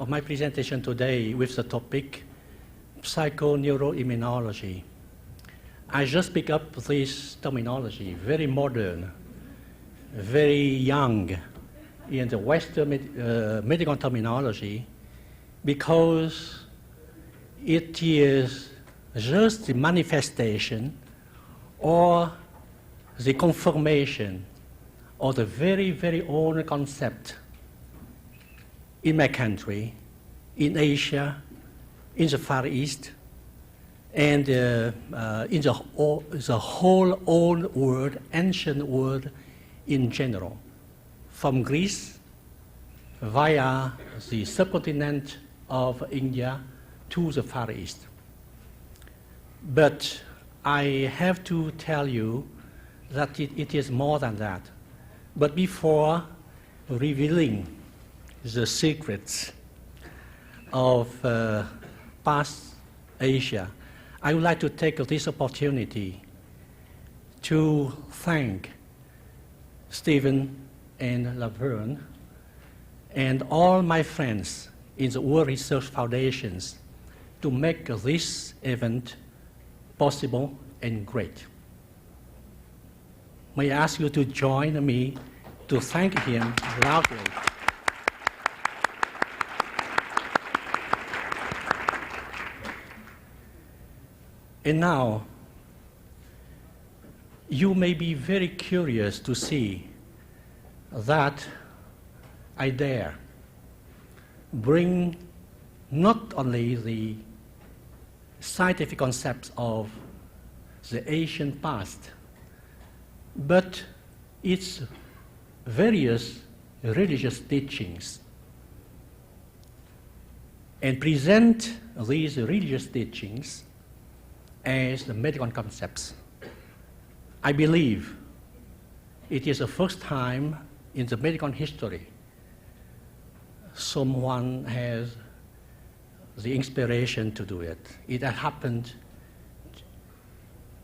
of my presentation today with the topic psycho-neuro-immunology. I just pick up this terminology, very modern, very young in the Western medical terminology, because it is just the manifestation or the confirmation of the very, very old concept in my country, in Asia, in the Far East, and in the whole old world, ancient world in general, from Greece via the subcontinent of India to the Far East. But I have to tell you that it is more than that. But before revealing the secrets of past Asia, I would like to take this opportunity to thank Stephen and Laverne and all my friends in the World Research Foundations to make this event possible and great. May I ask you to join me to thank him loudly. And now, you may be very curious to see that I dare bring not only the scientific concepts of the ancient past, but its various religious teachings, and present these religious teachings as the medical concepts. I believe it is the first time in the medical history someone has the inspiration to do it. It has happened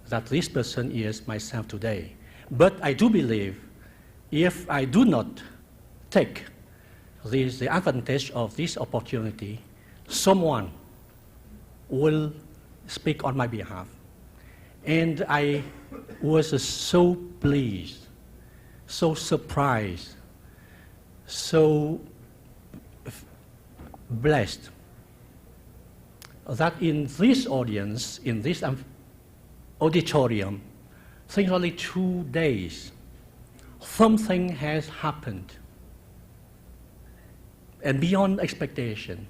that this person is myself today. But I do believe if I do not take the advantage of this opportunity, someone will speak on my behalf. And I was so pleased, so surprised, so blessed that in this audience, in this auditorium, I think only 2 days, something has happened, and beyond expectation,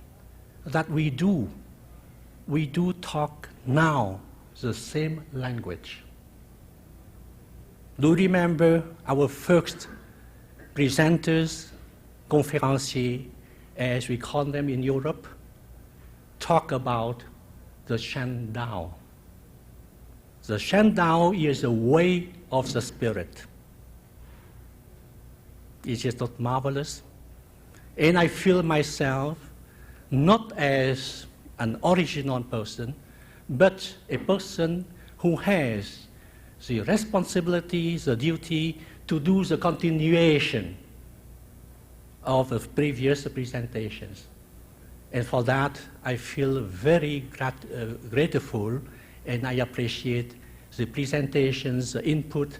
that we do talk now the same language. Do you remember our first presenters, conférenciers, as we call them in Europe, talk about the Shan Dao. The Shan Dao is a way of the spirit. Is it not marvelous? And I feel myself not as an original person, but a person who has the responsibility, the duty to do the continuation of the previous presentations. And for that, I feel very grateful, and I appreciate the presentations, the input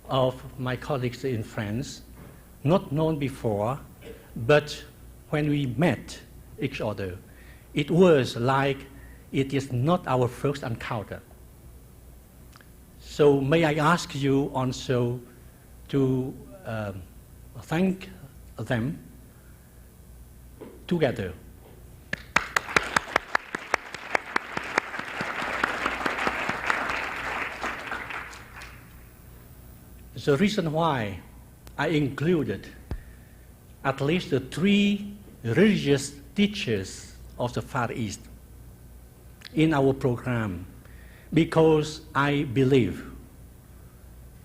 of my colleagues in France, not known before, but when we met each other, it was like it is not our first encounter. So may I ask you also to thank them together. The reason why I included at least the 3 religious teachers of the Far East in our program, because I believe,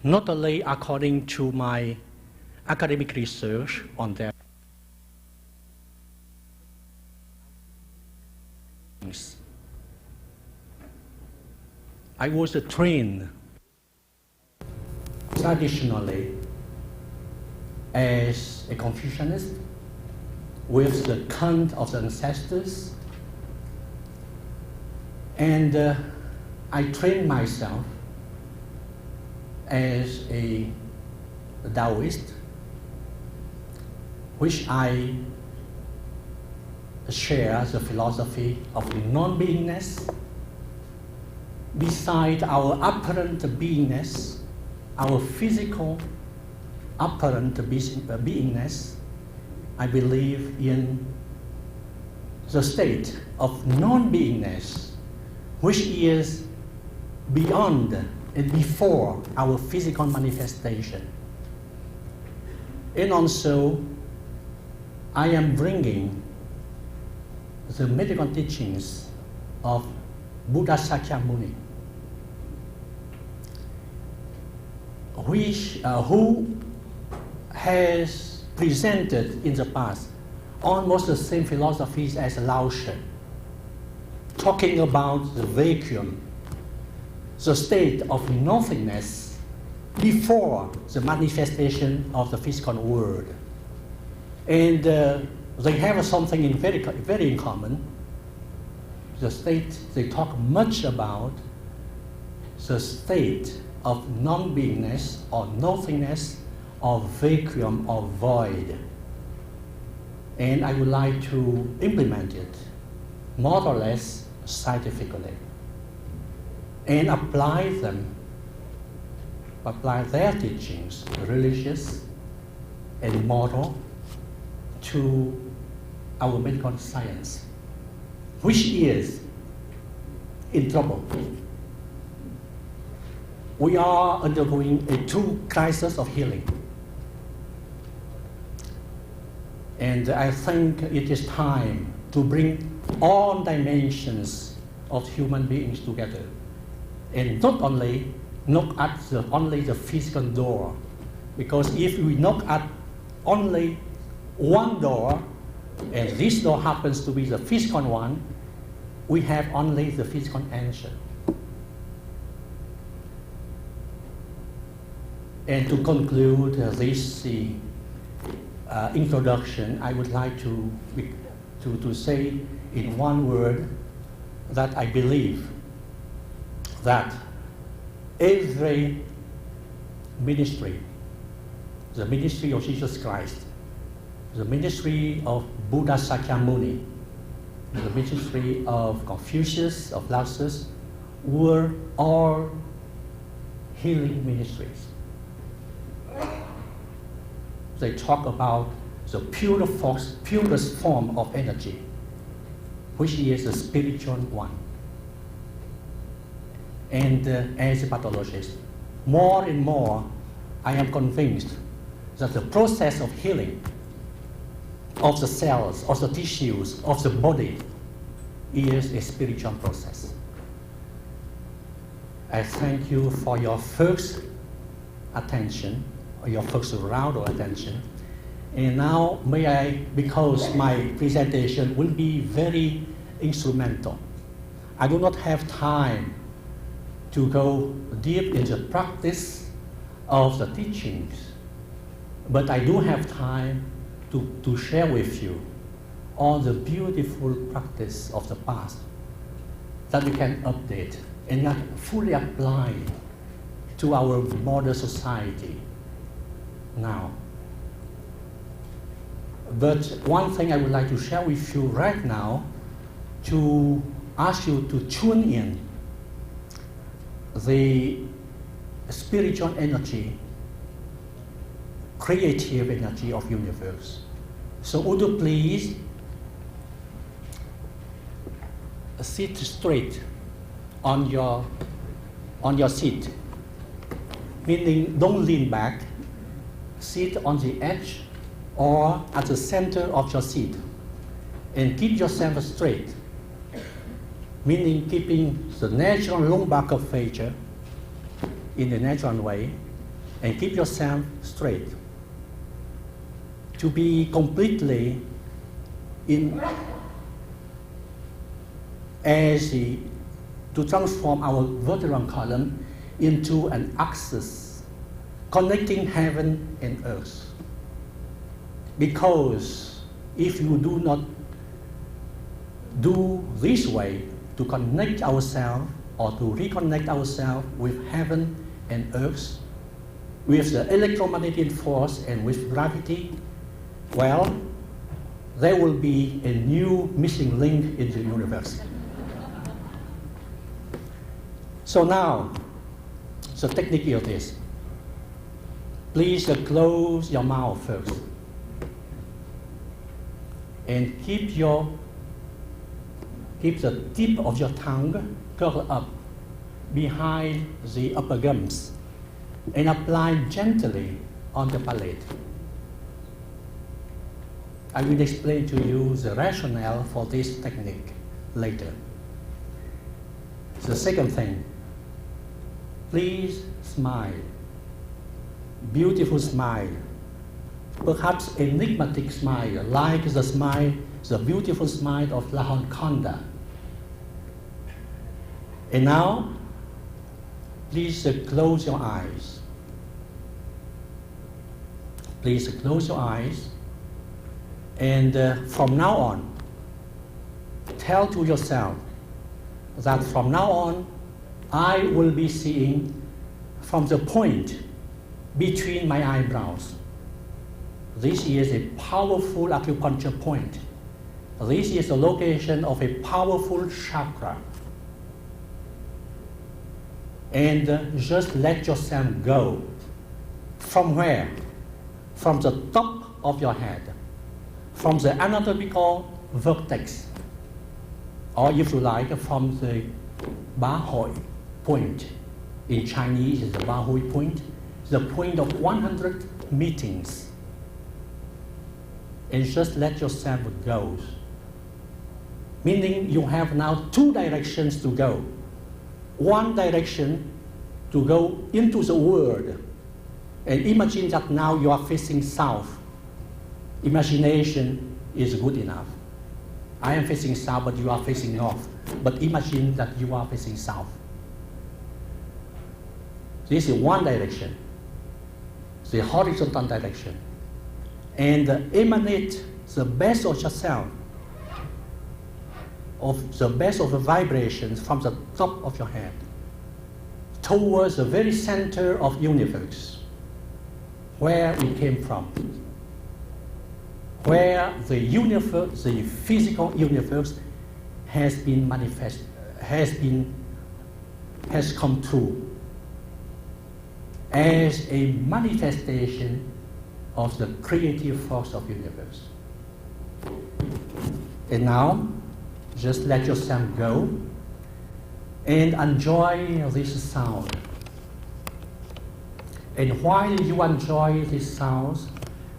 not only according to my academic research on their I was trained traditionally as a Confucianist, with the cult of the ancestors. And I trained myself as a Taoist, which I share the philosophy of non-beingness. Beside our apparent beingness, our physical apparent beingness, I believe in the state of non-beingness, which is beyond and before our physical manifestation. And also, I am bringing the medical teachings of Buddha Shakyamuni, who has presented in the past almost the same philosophies as Lao Tse, talking about the vacuum, the state of nothingness before the manifestation of the physical world. And they have something very in common. The state, they talk much about the state of non-beingness or nothingness or vacuum or void. And I would like to implement it more or less scientifically and apply their teachings, religious and moral, to our medical science, which is in trouble. We are undergoing a true crisis of healing. And I think it is time to bring all dimensions of human beings together and not only knock at only the physical door, because if we knock at only one door, and this door happens to be the physical one, we have only the physical answer. And to conclude this introduction, I would like to say in one word that I believe that every ministry, the ministry of Jesus Christ, the ministry of Buddha Shakyamuni, the ministry of Confucius, of Lao Tse, were all healing ministries. They talk about the purest form of energy, which is the spiritual one. And as a pathologist, more and more I am convinced that the process of healing of the cells, of the tissues, of the body is a spiritual process. I thank you for your first attention, or your first round of attention. And now may I, because my presentation will be very instrumental, I do not have time to go deep in the practice of the teachings, but I do have time to share with you all the beautiful practice of the past that we can update and not fully apply to our modern society now. But one thing I would like to share with you right now, to ask you to tune in the spiritual energy, creative energy of universe. So would you please sit straight on your seat, meaning don't lean back, sit on the edge or at the center of your seat and keep yourself straight, meaning keeping the natural lumbar curvature in a natural way, and keep yourself straight. To be completely in to transform our vertebral column into an axis connecting heaven and earth. Because if you do not do this way to connect ourselves or to reconnect ourselves with heaven and earth, with the electromagnetic force and with gravity, well, there will be a new missing link in the universe. So now, the technique is this. Please close your mouth first. And keep the tip of your tongue curled up behind the upper gums and apply gently on the palate. I will explain to you the rationale for this technique later. The second thing, please smile. Beautiful smile. Perhaps enigmatic smile, like the beautiful smile of La Honconda. And now, please close your eyes. Please close your eyes. And from now on, tell to yourself that from now on, I will be seeing from the point between my eyebrows. This is a powerful acupuncture point. This is the location of a powerful chakra. And just let yourself go. From where? From the top of your head, from the anatomical vertex, or if you like, from the Bahui point. In Chinese, is the Bahui point, the point of 100 meetings. And just let yourself go. Meaning you have now two directions to go. One direction to go into the world. And imagine that now you are facing south. Imagination is good enough. I am facing south, but you are facing north. But imagine that you are facing south. This is one direction, the horizontal direction. And emanate the best of yourself, of the best of the vibrations from the top of your head towards the very center of universe, where we came from, where the universe, the physical universe has been manifest, has come true as a manifestation of the creative force of universe. And now, just let yourself go and enjoy this sound. And while you enjoy these sounds,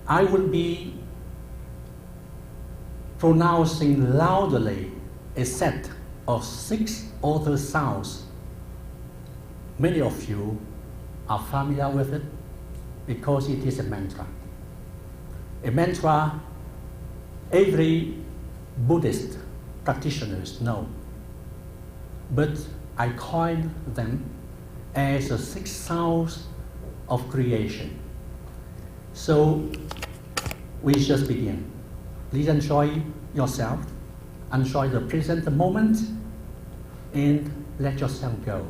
I will be pronouncing loudly a set of 6 other sounds. Many of you are familiar with it because it is a mantra. A mantra, every Buddhist practitioners know, but I coined them as the 6 sounds of creation. So we just begin. Please enjoy yourself, enjoy the present moment, and let yourself go.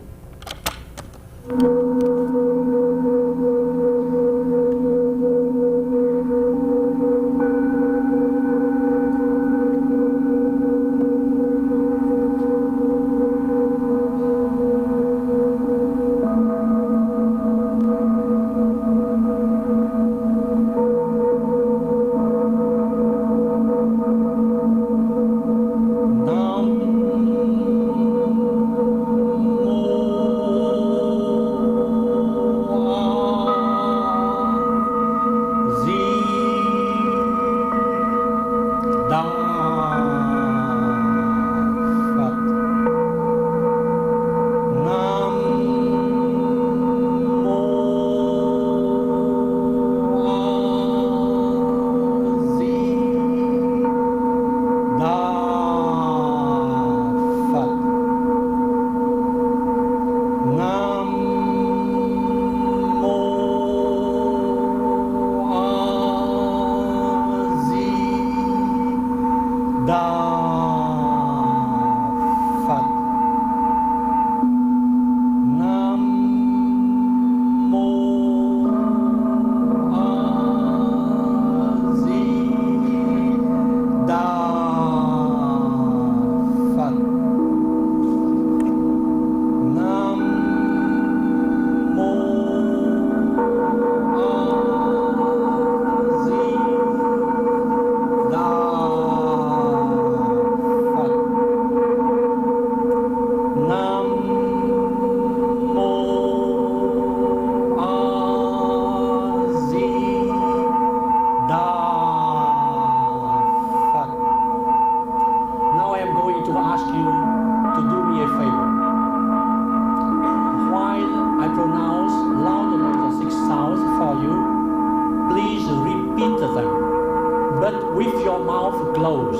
but with your mouth closed.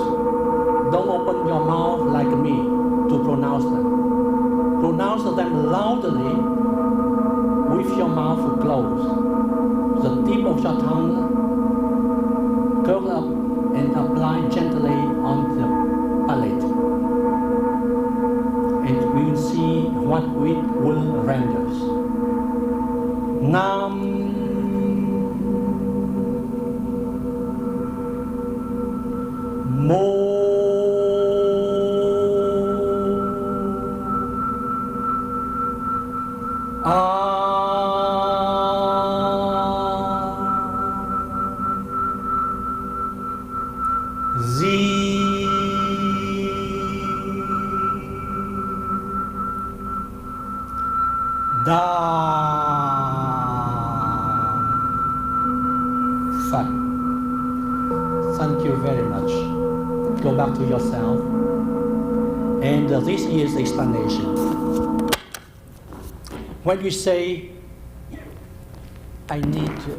Don't open your mouth like me to pronounce them. Pronounce them loudly with your mouth closed. The tip of your tongue curl up and apply gently on the palate. And we will see what it will render. Nam Mo Thank you very much. Go back to yourself. And this is the explanation. When you say, I need to...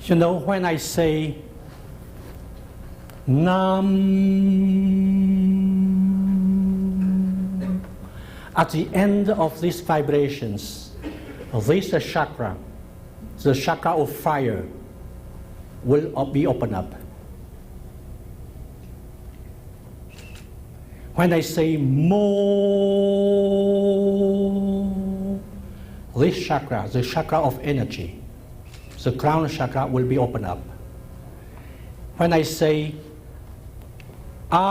You know, when I say Nam, at the end of these vibrations, this chakra, the chakra of fire, will be opened up. When I say Mo, this chakra, the chakra of energy, the crown chakra will be opened up. When I say Ah,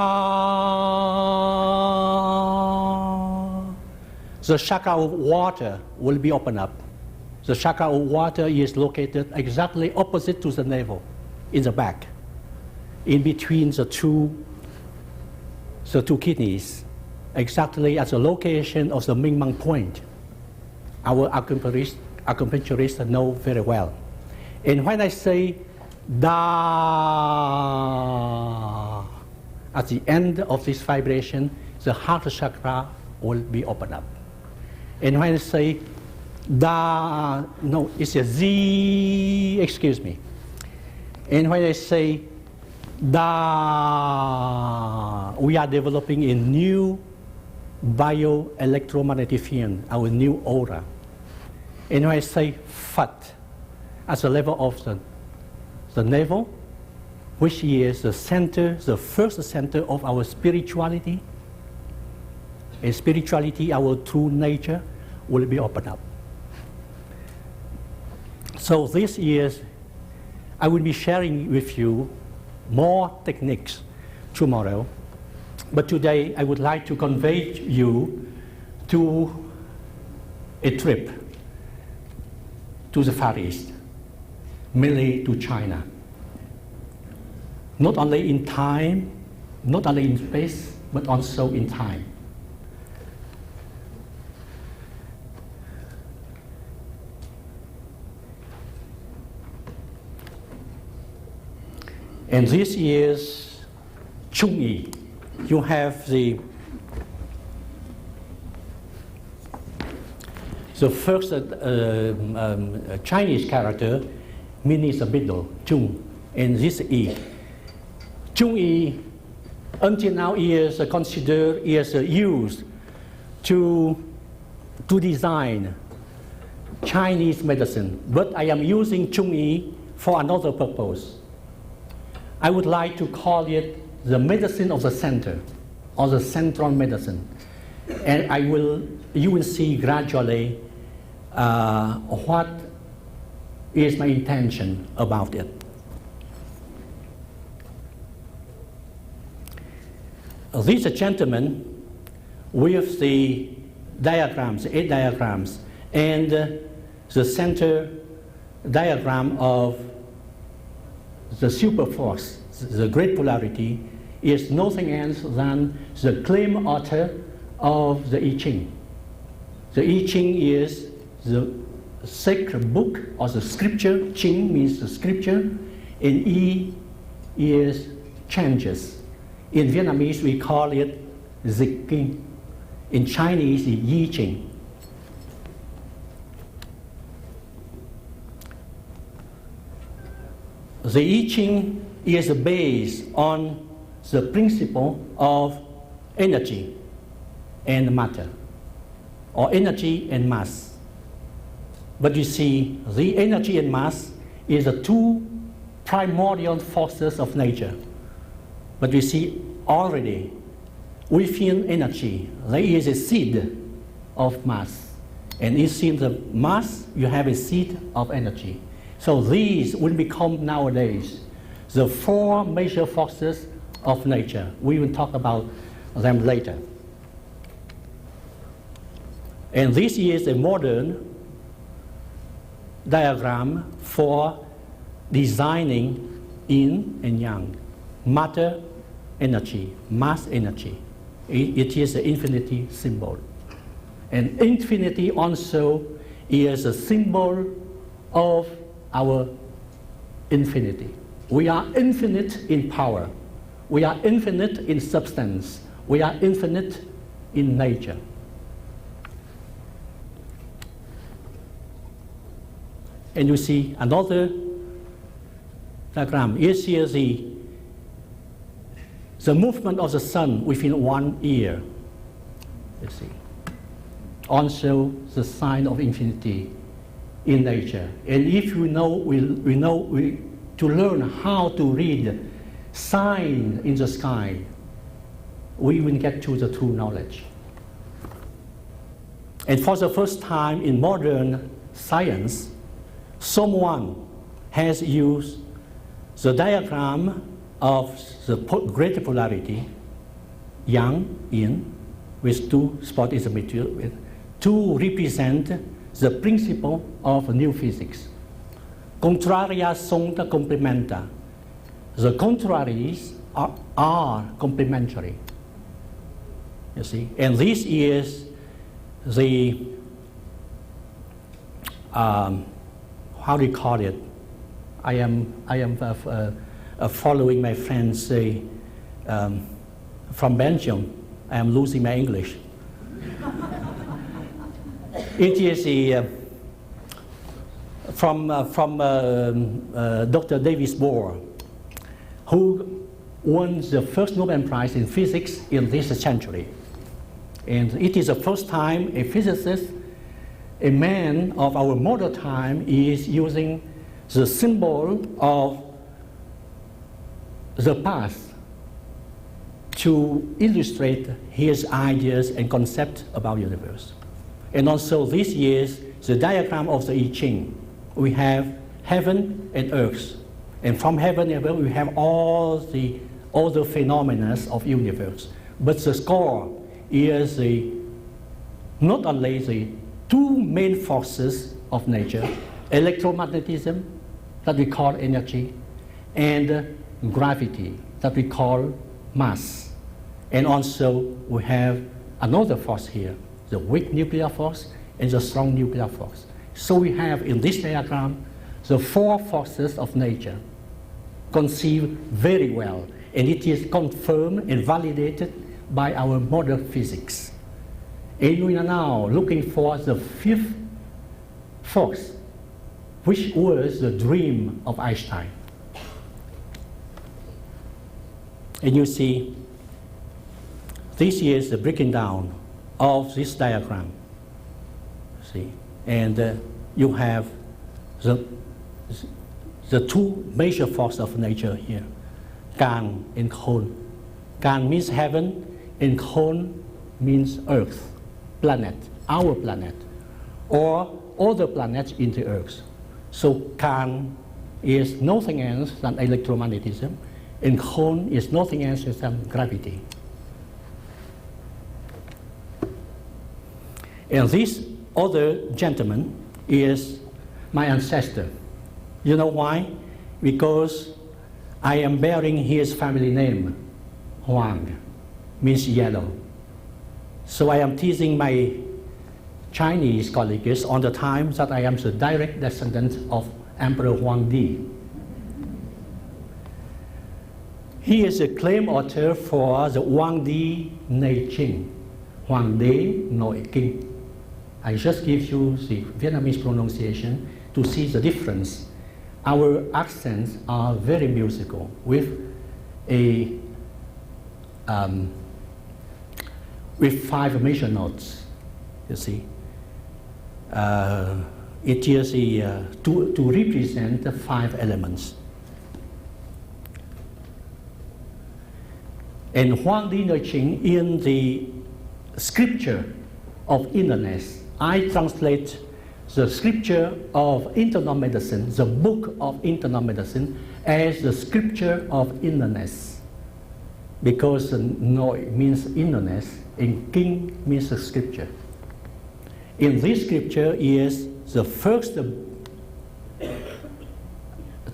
the chakra of water will be opened up. The chakra of water is located exactly opposite to the navel, in the back, in between the two kidneys, exactly at the location of the Ming-Mang point. Our acupuncturists know very well. And when I say Da, at the end of this vibration, the heart chakra will be opened up. And when I say Da, no, it's a Z, excuse me. And when I say Da, we are developing a new bioelectromagnetic field, our new aura. And when I say Fat, at the level of the navel, which is the center, the first center of our spirituality, and spirituality, our true nature, will be opened up. So this year, I will be sharing with you more techniques tomorrow, but today I would like to convey you to a trip to the Far East, mainly to China. Not only in time, not only in space, but also in time. And this is Chung-yi. You have the first Chinese character, meaning the middle, Chung, and this E. Chung-yi, until now, is considered, is used to design Chinese medicine, but I am using Chung-yi for another purpose. I would like to call it the medicine of the center, or the central medicine. And you will see gradually what is my intention about it. this gentleman with the diagrams, 8 diagrams, and the center diagram of the superforce, the great polarity, is nothing else than the claim author of the I Ching. The I Ching is the sacred book or the scripture. Ching means the scripture, and I is changes. In Vietnamese, we call it Dịch Kinh. In Chinese, it's Yi Ching. The I Ching is based on the principle of energy and matter, or energy and mass. But you see, the energy and mass is the two primordial forces of nature. But you see, already within energy, there is a seed of mass. And within the mass, you have a seed of energy. So these will become nowadays the 4 major forces of nature. We will talk about them later. And this is a modern diagram for designing yin and yang, matter, energy, mass, energy. It is the infinity symbol. And infinity also is a symbol of our infinity. We are infinite in power. We are infinite in substance. We are infinite in nature. And you see another diagram. Is here the movement of the sun within 1 year. You see. Also the sign of infinity in nature. And if we to learn how to read sign in the sky, we will get to the true knowledge. And for the first time in modern science, someone has used the diagram of the greater polarity, yang, yin, with 2 spots in the middle, to represent the principle of new physics. Contraria sunt complementa. The contraries are complementary. You see, and this is the how do you call it? I am following my friends from Belgium. I am losing my English. It is from Dr. Davis Bohr, who won the first Nobel Prize in physics in this century. And it is the first time a physicist, a man of our modern time, is using the symbol of the past to illustrate his ideas and concepts about the universe. And also this is the diagram of the I Ching. We have heaven and earth. And from heaven and earth we have all the phenomena of universe. But the score is not only the 2 main forces of nature, electromagnetism, that we call energy, and gravity, that we call mass. And also we have another force here, the weak nuclear force and the strong nuclear force. So we have in this diagram the 4 forces of nature conceived very well, and it is confirmed and validated by our modern physics. And we are now looking for the 5th force, which was the dream of Einstein. And you see, this is the breaking down of this diagram. See, and you have the 2 major forces of nature here, Kan and Khon. Kan means heaven, and Khon means earth, planet, our planet, or other planets in the earth. So Kan is nothing else than electromagnetism, and Khon is nothing else than gravity. And this other gentleman is my ancestor. You know why? Because I am bearing his family name, Hoang, means yellow. So I am teasing my Chinese colleagues on the time that I am the direct descendant of Emperor Hoang Di. He is a claim author for the Hoang Di Nei Ching, Hoang Di Noi Kinh. I just give you the Vietnamese pronunciation to see the difference. Our accents are very musical with with 5 major notes. You see, it is to represent the 5 elements. And Hoang Di Noi Ching, in the scripture of illness, I translate the scripture of internal medicine, the book of internal medicine, as the scripture of illness. Because Noi means illness, and King means the scripture. In this scripture is the first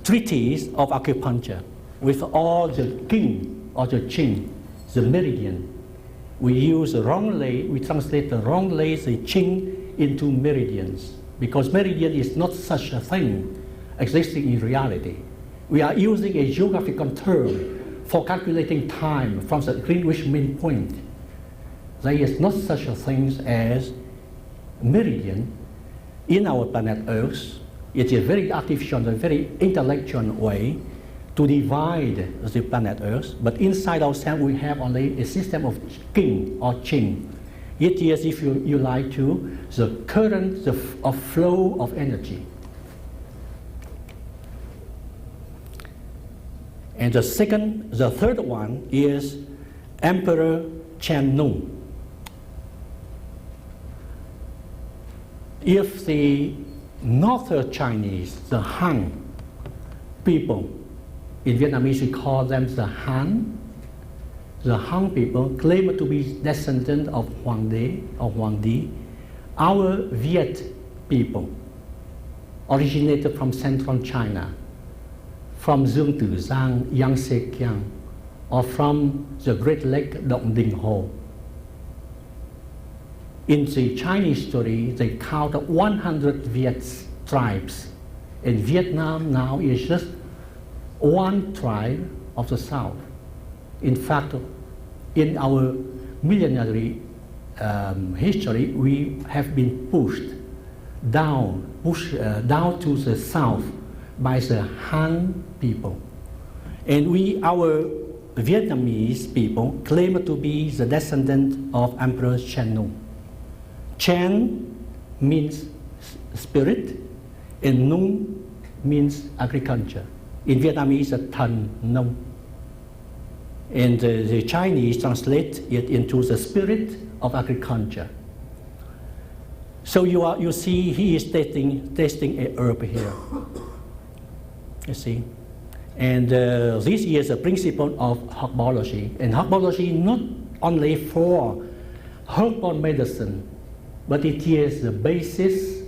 treatise of acupuncture with all the King or the Qing, the meridian. We use the wrong lay, we translate the wrong lay, the Qing, into meridians, because meridian is not such a thing existing in reality. We are using a geographical term for calculating time from the Greenwich Mean Point. There is not such a thing as meridian in our planet Earth. It is a very artificial, a very intellectual way to divide the planet Earth, but inside ourselves we have only a system of Qing or Qing. It is, if you like to, the current of flow of energy. And the third one is Emperor Chen Nung. If the Northern Chinese, the Han people, in Vietnamese we call them the Han people claim to be descendant of Hoang Di or Hoang Di. Our Viet people originated from central China, from Dương Tử Giang, Yangtze Kiang, or from the Great Lake Dong Dinh Ho. In the Chinese story, they count 100 Viet tribes, and Vietnam now is just one tribe of the South. In fact, in our millenary history, we have been pushed down to the south by the Han people. And our Vietnamese people claim to be the descendant of Emperor Chen Nung. Chen means spirit, and Nung means agriculture. In Vietnamese, Thần Nông. And the Chinese translate it into the spirit of agriculture. So you see, he is tasting a herb here. You see, and this is a principle of herbology, and herbology not only for herbal medicine, but it is the basis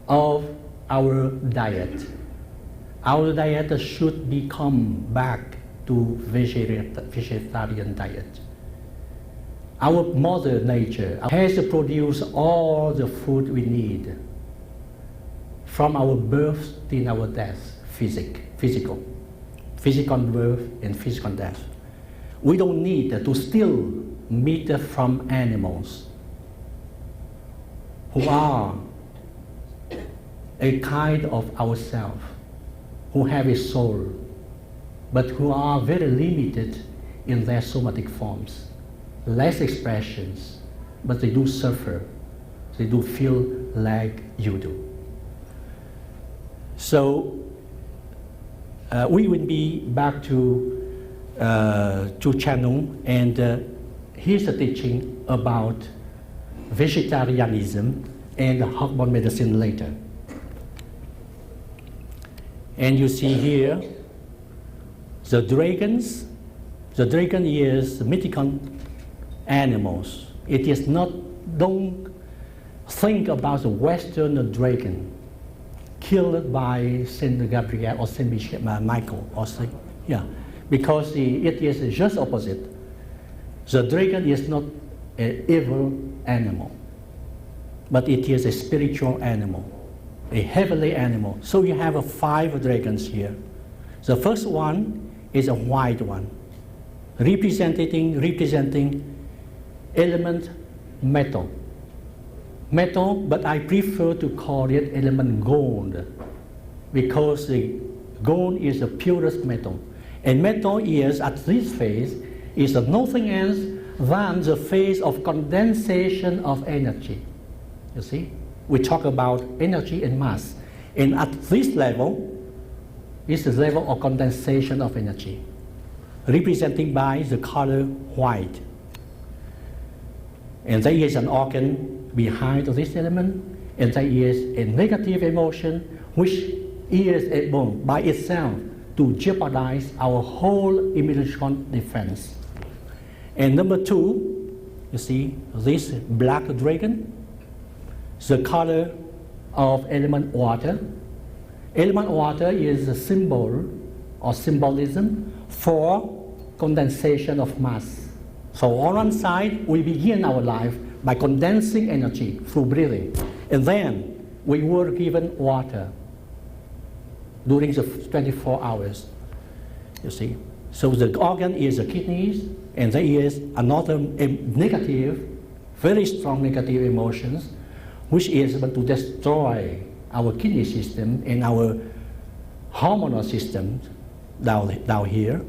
of our diet. Our diet should become back to vegetarian diet. Our mother nature has produced all the food we need from our birth till our death, physical birth and physical death. We don't need to steal meat from animals who are a kind of ourselves, who have a soul, but who are very limited in their somatic forms. Less expressions, but they do suffer. They do feel like you do. So we will be back to Chen Nung, and here's a teaching about vegetarianism and herbal medicine later. And you see here the dragons. The dragon is mythical animals. It is not, don't think about the Western dragon killed by Saint Gabriel or Saint Michael, or because it is just opposite. The dragon is not an evil animal, but it is a spiritual animal, a heavenly animal. So you have 5 dragons here. The first one is a white one, representing element metal. Metal, but I prefer to call it element gold, because the gold is the purest metal. And metal is, at this phase, is nothing else than the phase of condensation of energy. You see? We talk about energy and mass. And at this level, is the level of condensation of energy, represented by the color white. And there is an organ behind this element, and there is a negative emotion which is able by itself to jeopardize our whole immunological defense. And number 2, you see this black dragon, the color of element water. Element water is a symbol or symbolism for condensation of mass. So on one side, we begin our life by condensing energy through breathing. And then we were given water during the 24 hours, you see. So the organ is the kidneys, and there is another negative, very strong negative emotions, which is able to destroy our kidney system and our hormonal system down here,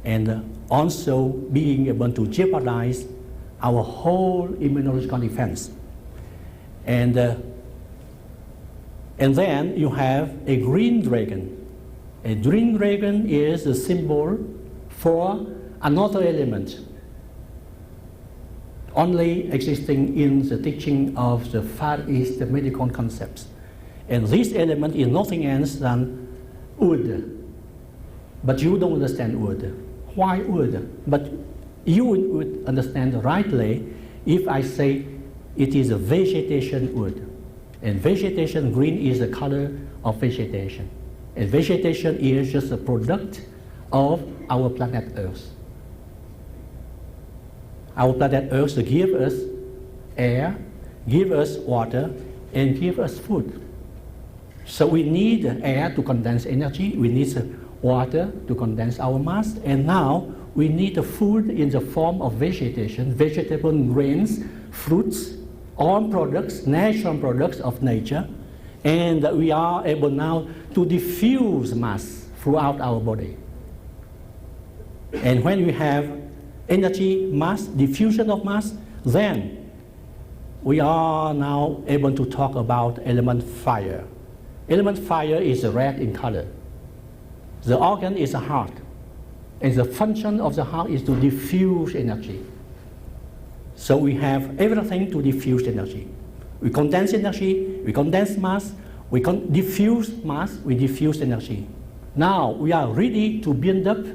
and also being able to jeopardize our whole immunological defense. And then you have a green dragon. A green dragon is a symbol for another element only existing in the teaching of the Far East medical concepts. And this element is nothing else than wood. But you don't understand wood. Why wood? But you would understand rightly if I say it is a vegetation wood. And vegetation, green is the color of vegetation. And vegetation is just a product of our planet Earth. Our planet Earth gives us air, gives us water, and gives us food. So we need air to condense energy, we need water to condense our mass, and now we need food in the form of vegetation, vegetable grains, fruits, all products, natural products of nature, and we are able now to diffuse mass throughout our body. And when we have energy, mass, diffusion of mass, then we are now able to talk about element fire. Element fire is red in color. The organ is the heart, and the function of the heart is to diffuse energy. So we have everything to diffuse energy. We condense energy, we condense mass, we diffuse mass, we diffuse energy. Now we are ready to build up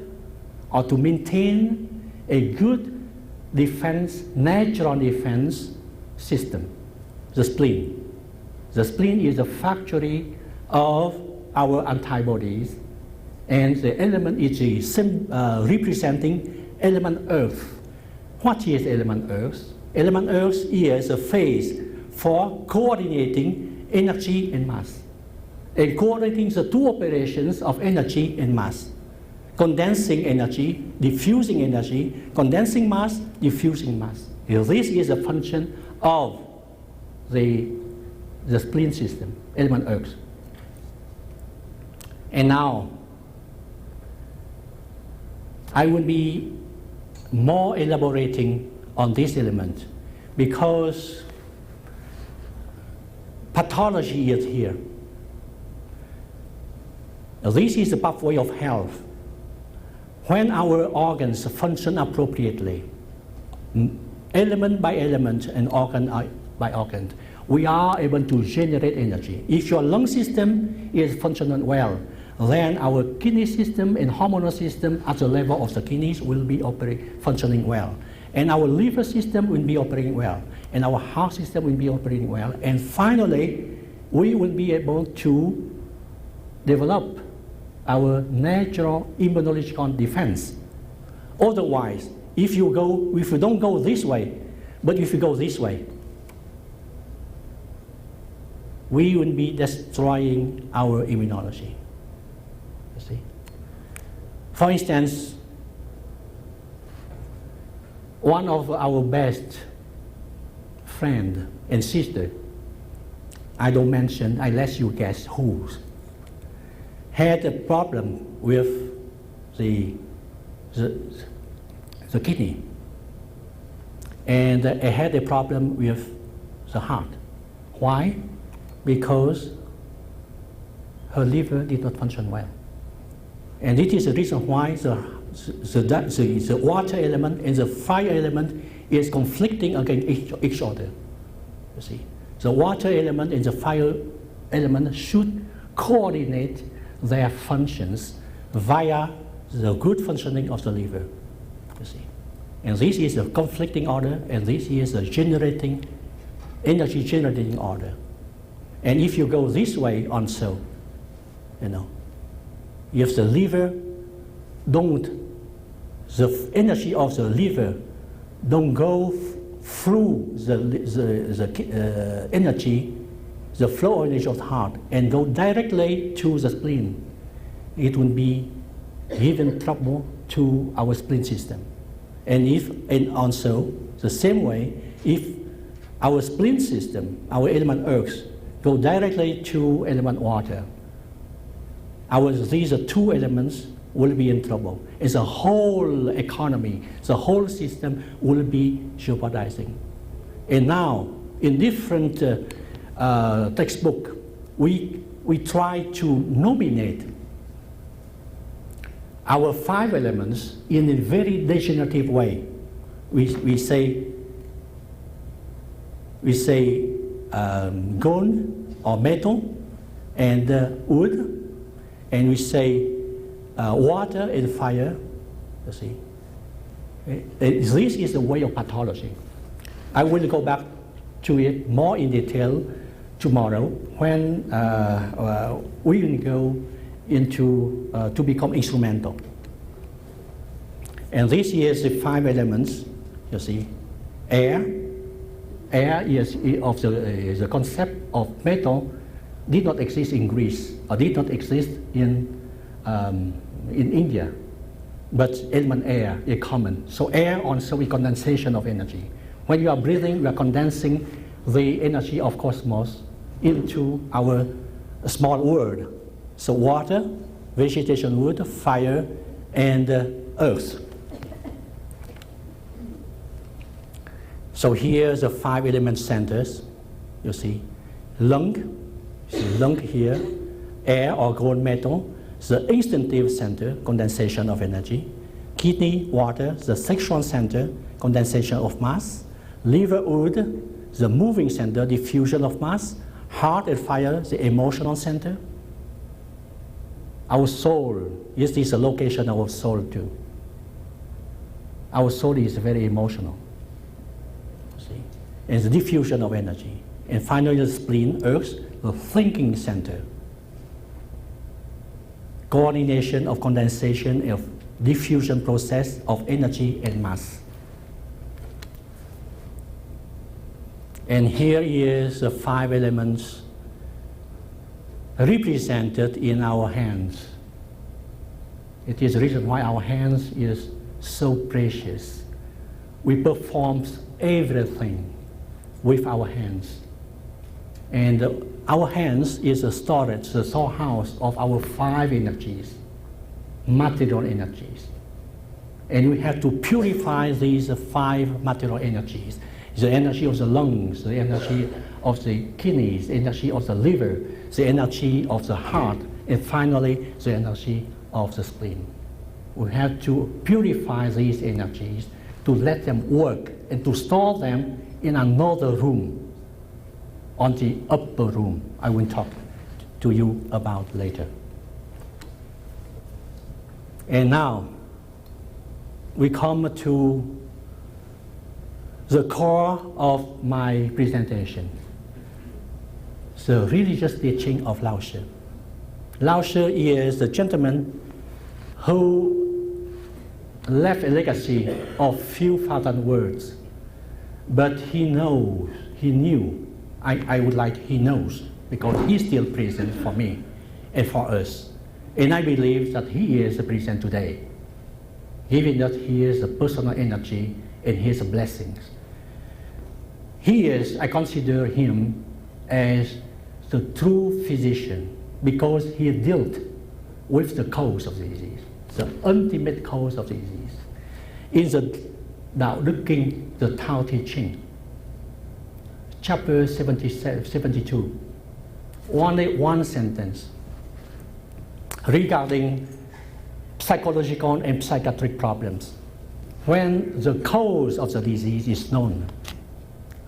or to maintain a good defense, natural defense system, the spleen. The spleen is the factory of our antibodies, and the element is representing element earth. What is element earth? Element earth is a phase for coordinating energy and mass, and coordinating the two operations of energy and mass. Condensing energy, diffusing energy, condensing mass, diffusing mass. This is a function of the spleen system, element earth. And now, I will be more elaborating on this element because pathology is here. This is the pathway of health. When our organs function appropriately, element by element and organ by organ, we are able to generate energy. If your lung system is functioning well, then our kidney system and hormonal system at the level of the kidneys will be functioning well. and our liver system will be operating well, and our heart system will be operating well, and finally, we will be able to develop our natural immunological defense. Otherwise, if you don't go this way, but if you go this way, we will be destroying our immunology. You see? For instance, one of our best friend and sister, I don't mention, I let you guess who, had a problem with the kidney, and had a problem with the heart. Why? Because her liver did not function well. And it is the reason why the water element and the fire element is conflicting against each other. You see, the water element and the fire element should coordinate their functions via the good functioning of the liver. You see, and this is a conflicting order, and this is a energy generating order. And if you go this way also, if the liver the energy of the liver don't go through the energy, the flow energy of the heart, and go directly to the spleen, it will be giving trouble to our spleen system. And also the same way, if our spleen system, our element earth, go directly to element water, these are two elements will be in trouble. And the whole economy, the whole system will be jeopardizing. And now, in different textbook, we try to nominate our 5 elements in a very degenerative way. We say gold or metal and wood, and we say water and fire. You see, this is the way of pathology. I will go back to it more in detail tomorrow when we will go into to become instrumental. And this is the 5 elements. You see, air. Air is of the concept of metal did not exist in Greece or did not exist in India, but element air is common. So air also is condensation of energy. When you are breathing, you are condensing the energy of cosmos into our small world. So water, vegetation, wood, fire, and earth. So here's the 5 element centers. You see, lung here, air or gold metal, the instinctive center, condensation of energy. Kidney, water, the sexual center, condensation of mass. Liver, wood, the moving center, diffusion of mass. Heart and fire, the emotional center. Our soul, this is the location of our soul too. Our soul is very emotional. See? And the diffusion of energy. And finally the spleen, earth, the thinking center. Coordination of condensation of diffusion process of energy and mass. And here is the 5 elements represented in our hands. It is the reason why our hands is so precious. We perform everything with our hands. And our hands is a storage, the storehouse of our 5 energies, material energies. And we have to purify these 5 material energies. The energy of the lungs, the energy of the kidneys, the energy of the liver, the energy of the heart, and finally the energy of the spleen. We have to purify these energies to let them work and to store them in another room, on the upper room. I will talk to you about later. And now we come to the core of my presentation, the religious teaching of Lao Tse. Lao Tse is the gentleman who left a legacy of few thousand words, but he knows, he knew, I would like he knows, because he's still present for me and for us. And I believe that he is present today, given that he is a personal energy and his blessings. He is, I consider him as the true physician because he dealt with the cause of the disease, the ultimate cause of the disease. In the Đạo Đức Kinh, the Tao Te Ching, chapter 72, only one sentence regarding psychological and psychiatric problems. When the cause of the disease is known,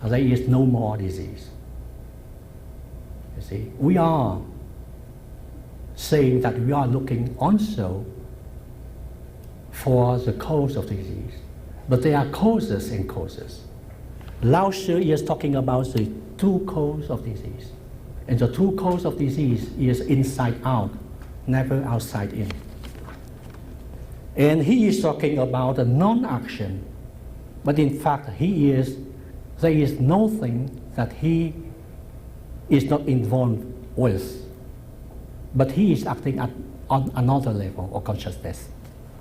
there is no more disease. You see, we are saying that we are looking also for the cause of the disease, but there are causes and causes. Lao Tse is talking about the true cause of disease, and the true cause of disease is inside out, never outside in. And he is talking about a non-action, but in fact there is nothing that he is not involved with, but he is acting on another level of consciousness.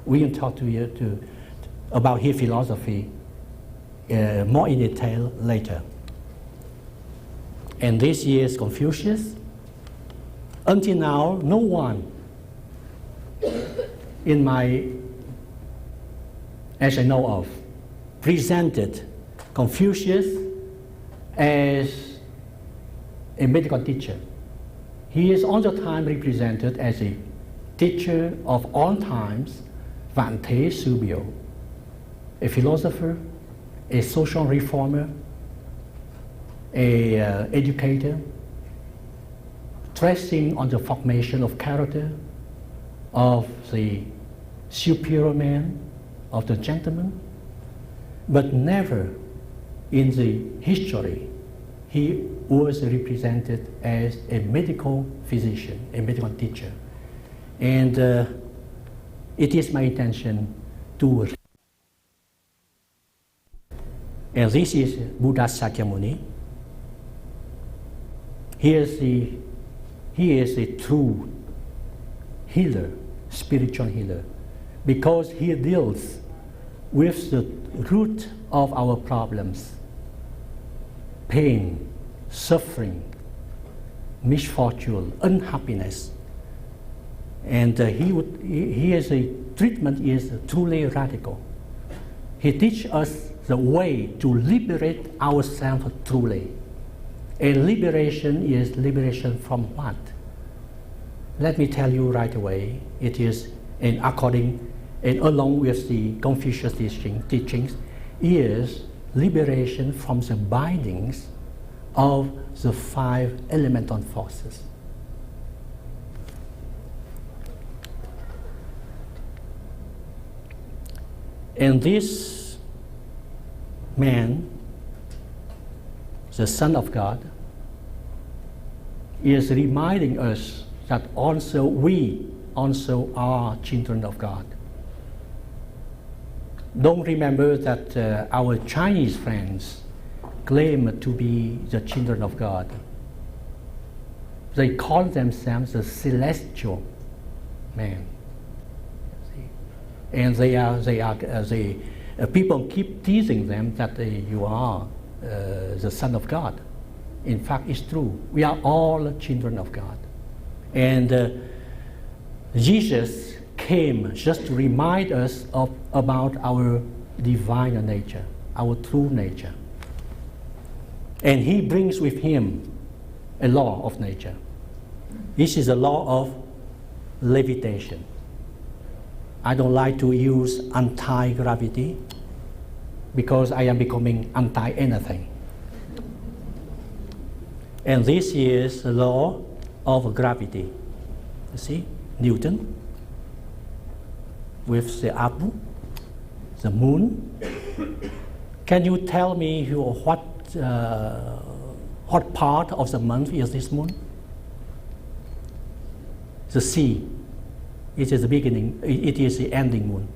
We will talk to you about his philosophy more in detail later. And this is Confucius. Until now, no one as I know of, presented Confucius as a medical teacher. He is all the time represented as a teacher of all times, Vạn Thế Sư Biểu, a philosopher, a social reformer, a educator, stressing on the formation of character of the superior man, of the gentleman, but never in the history he was represented as a medical physician, a medical teacher. And it is my intention to, and this is Buddha Sakyamuni. He is a true healer, spiritual healer, because he deals with the root of our problems: pain, suffering, misfortune, unhappiness. And his treatment is truly radical. He teaches us the way to liberate ourselves truly. And liberation is liberation from what? Let me tell you right away. It is, and along with the Confucius teachings, is liberation from the bindings of the 5 elemental forces. And this man, the Son of God, is reminding us that also we also are children of God. Don't remember that our Chinese friends claim to be the children of God. They call themselves the celestial man. And people keep teasing them that you are the Son of God. In fact, it's true. We are all children of God. And Jesus came just to remind us about our divine nature, our true nature. And he brings with him a law of nature. This is a law of levitation. I don't like to use anti-gravity because I am becoming anti-anything. And this is the law of gravity. You see, Newton with the apple, the moon, Can you tell me what part of the month is this moon? The C. It is the beginning. It is the ending moon.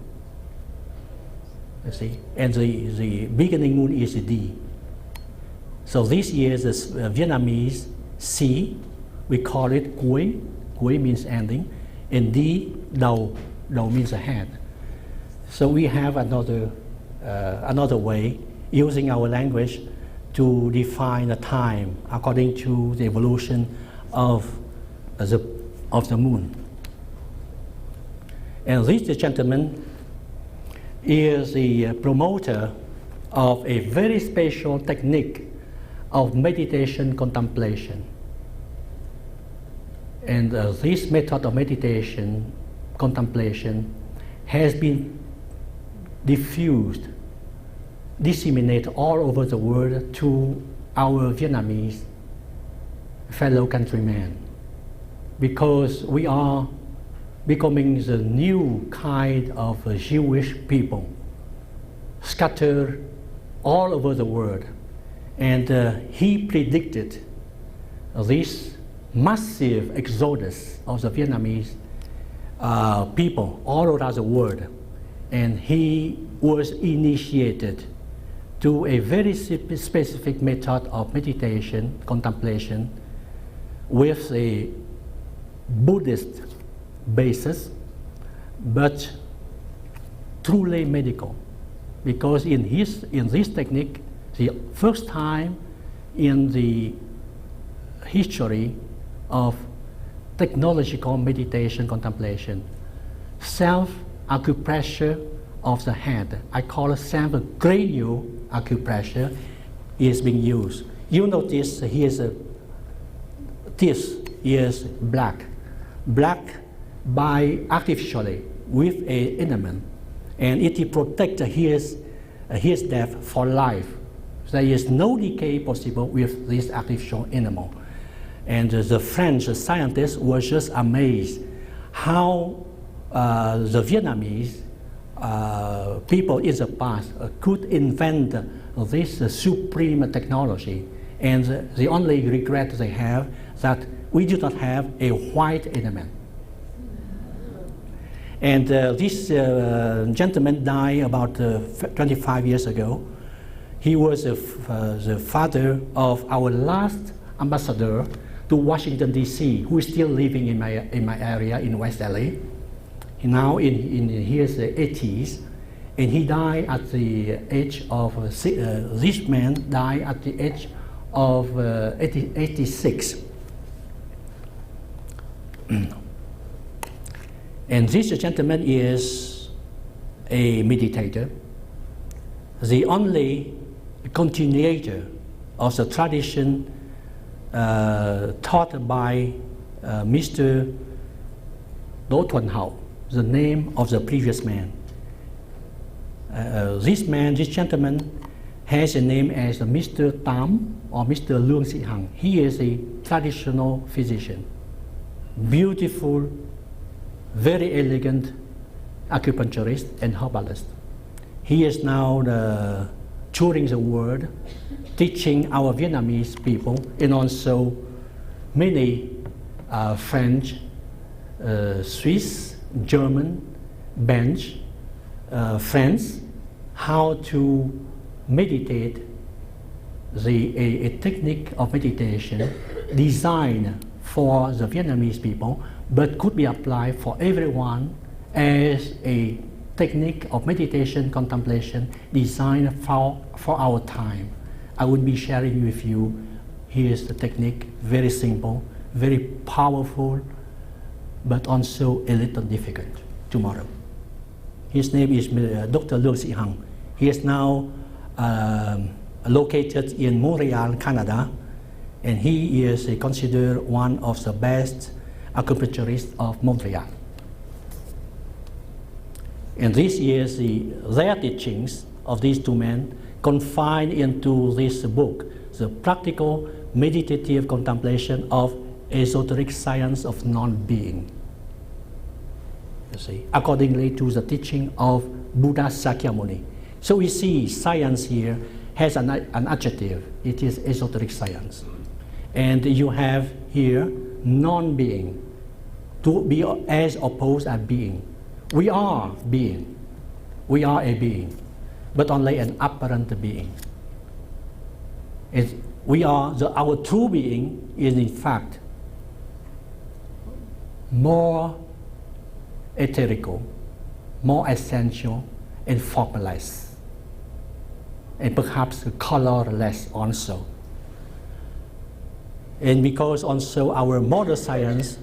You see, and the beginning moon is the D. So this year, the Vietnamese C, we call it cuối. Cuối means ending, and D, đầu. Đầu means head. So we have another way using our language to define the time according to the evolution of the moon. And this gentleman is the promoter of a very special technique of meditation contemplation. And this method of meditation contemplation has been diffused, disseminated all over the world to our Vietnamese fellow countrymen, because we are becoming the new kind of Jewish people scattered all over the world. And he predicted this massive exodus of the Vietnamese people all around the world. And he was initiated to a very specific method of meditation, contemplation, with a Buddhist basis, but truly medical. Because in this technique, the first time in the history of technological meditation contemplation, self-acupressure of the head, I call it self-cranial acupressure, is being used. You notice this is black by artificially with a enamel, and it protects his depth for life. There is no decay possible with this artificial enamel. And the French scientists were just amazed how the Vietnamese people in the past could invent this supreme technology. And the only regret they have that we do not have a white enamel. And this gentleman died about 25 years ago. He was the father of our last ambassador to Washington, D.C., who is still living in my area in West LA. Now in his 80s, and he died at the age of, this man died at the age of 86. And this gentleman is a meditator, the only continuator of the tradition taught by Mr. Đỗ Thuần Hậu, the name of the previous man. This gentleman, has a name as Mr. Tam or Mr. Lương Sĩ Hằng. He is a traditional physician, beautiful, very elegant acupuncturist and herbalist. He is now touring the world, teaching our Vietnamese people and also many French, Swiss, German, Bench, friends, how to meditate, a technique of meditation designed for the Vietnamese people, but could be applied for everyone as a technique of meditation contemplation designed for our time. I would be sharing with you. Here's the technique, very simple, very powerful, but also a little difficult tomorrow. His name is Dr. Lương Sĩ Hằng. He is now located in Montreal, Canada, and he is considered one of the best acupuncturists of Montreal. And this is their teachings of these two men confined into this book, The Practical Meditative Contemplation of Esoteric Science of Non-Being. You see, accordingly to the teaching of Buddha Sakyamuni. So we see science here has an adjective. It is esoteric science. And you have here non-being, to be as opposed as being. We are being. We are a being, but only an apparent being. Our true being is in fact more etherical, more essential, and formless, and perhaps colorless also. And because also our modern science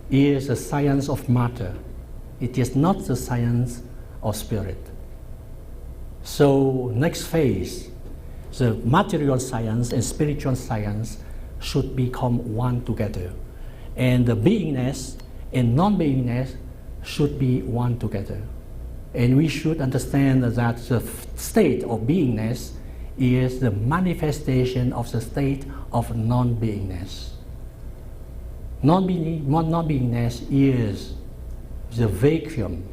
is a science of matter, it is not the science of spirit. So next phase, the material science and spiritual science should become one together. And the beingness and non-beingness should be one together. And we should understand that the state of beingness is the manifestation of the state of non-beingness. Non-beingness is the vacuum,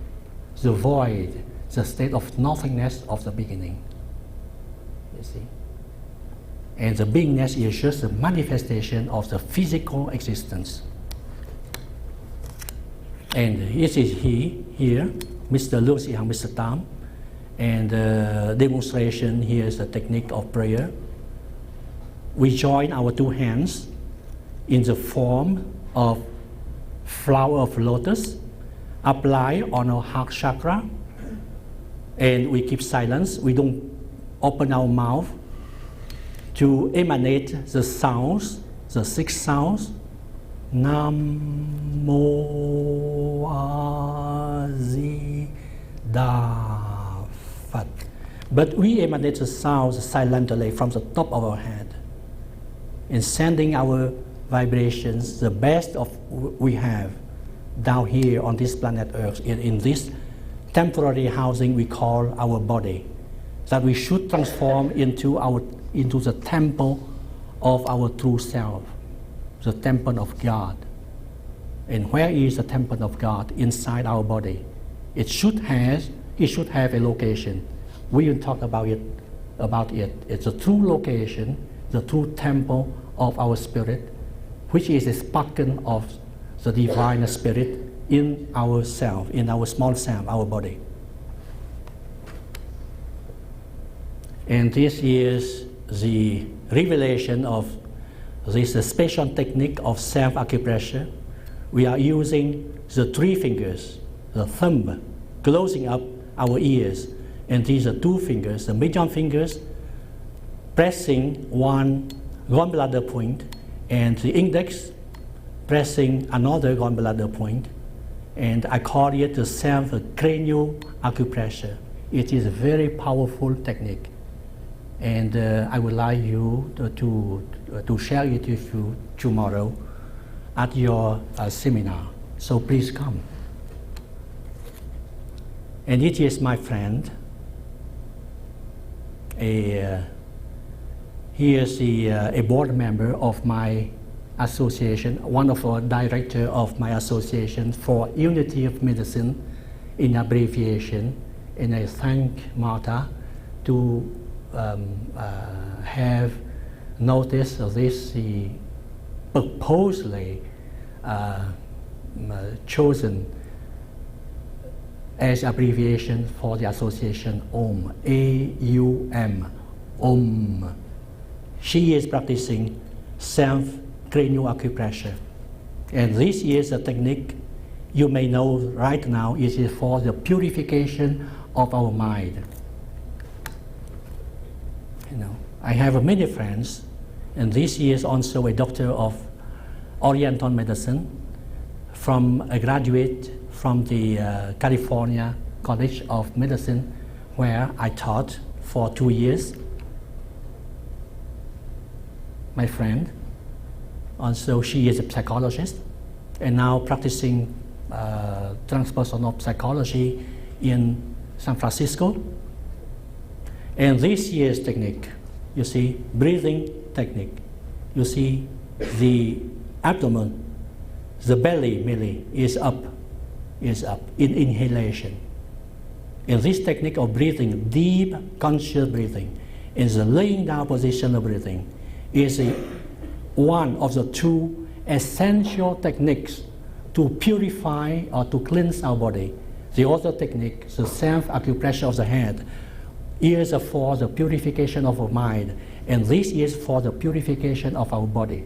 the void, the state of nothingness of the beginning. You see? And the beingness is just the manifestation of the physical existence. And this is here, Mr. Lao Tse and Mr. Tam. And the demonstration here is the technique of prayer. We join our two hands in the form of flower of lotus, apply on our heart chakra, and we keep silence. We don't open our mouth to emanate the sounds, the 6 sounds. Nam Mô A Di Đà Phật. But we emanate the sounds silently from the top of our head, and sending our vibrations, the best of we have, down here on this planet Earth, in this temporary housing we call our body, that we should transform into the temple of our true self, the temple of God. And where is the temple of God? Inside our body. It should have a location. We will talk about it. It's a true location, the true temple of our spirit, which is a sparkle of the divine spirit in our self, in our small self, our body. And this is the revelation of this special technique of self-acupressure. We are using the 3 fingers, the thumb, closing up our ears, and these are 2 fingers, the middle fingers, pressing one gallbladder point, and the index pressing another gallbladder point, and I call it the self-cranial acupressure. It is a very powerful technique, and I would like you to share it with you tomorrow at your seminar. So please come. And it is my friend. He is a board member of my association, one of the director of my association for Unity of Medicine, in abbreviation. And I thank Martha to have noticed this purposely chosen as abbreviation for the association OM, A-U-M, OM. She is practicing self-cranial acupressure. And this is a technique you may know right now. It is for the purification of our mind. You know, I have many friends, and this is also a doctor of Oriental medicine, from a graduate from the California College of Medicine, where I taught for 2 years. My friend, also she is a psychologist, and now practicing transpersonal psychology in San Francisco. And this year's technique, you see, breathing technique, you see the abdomen, the belly merely is up in inhalation. In this technique of breathing, deep conscious breathing, in the laying down position of breathing, is one of the two essential techniques to purify or to cleanse our body. The other technique, the self-acupressure of the head, is for the purification of our mind, and this is for the purification of our body.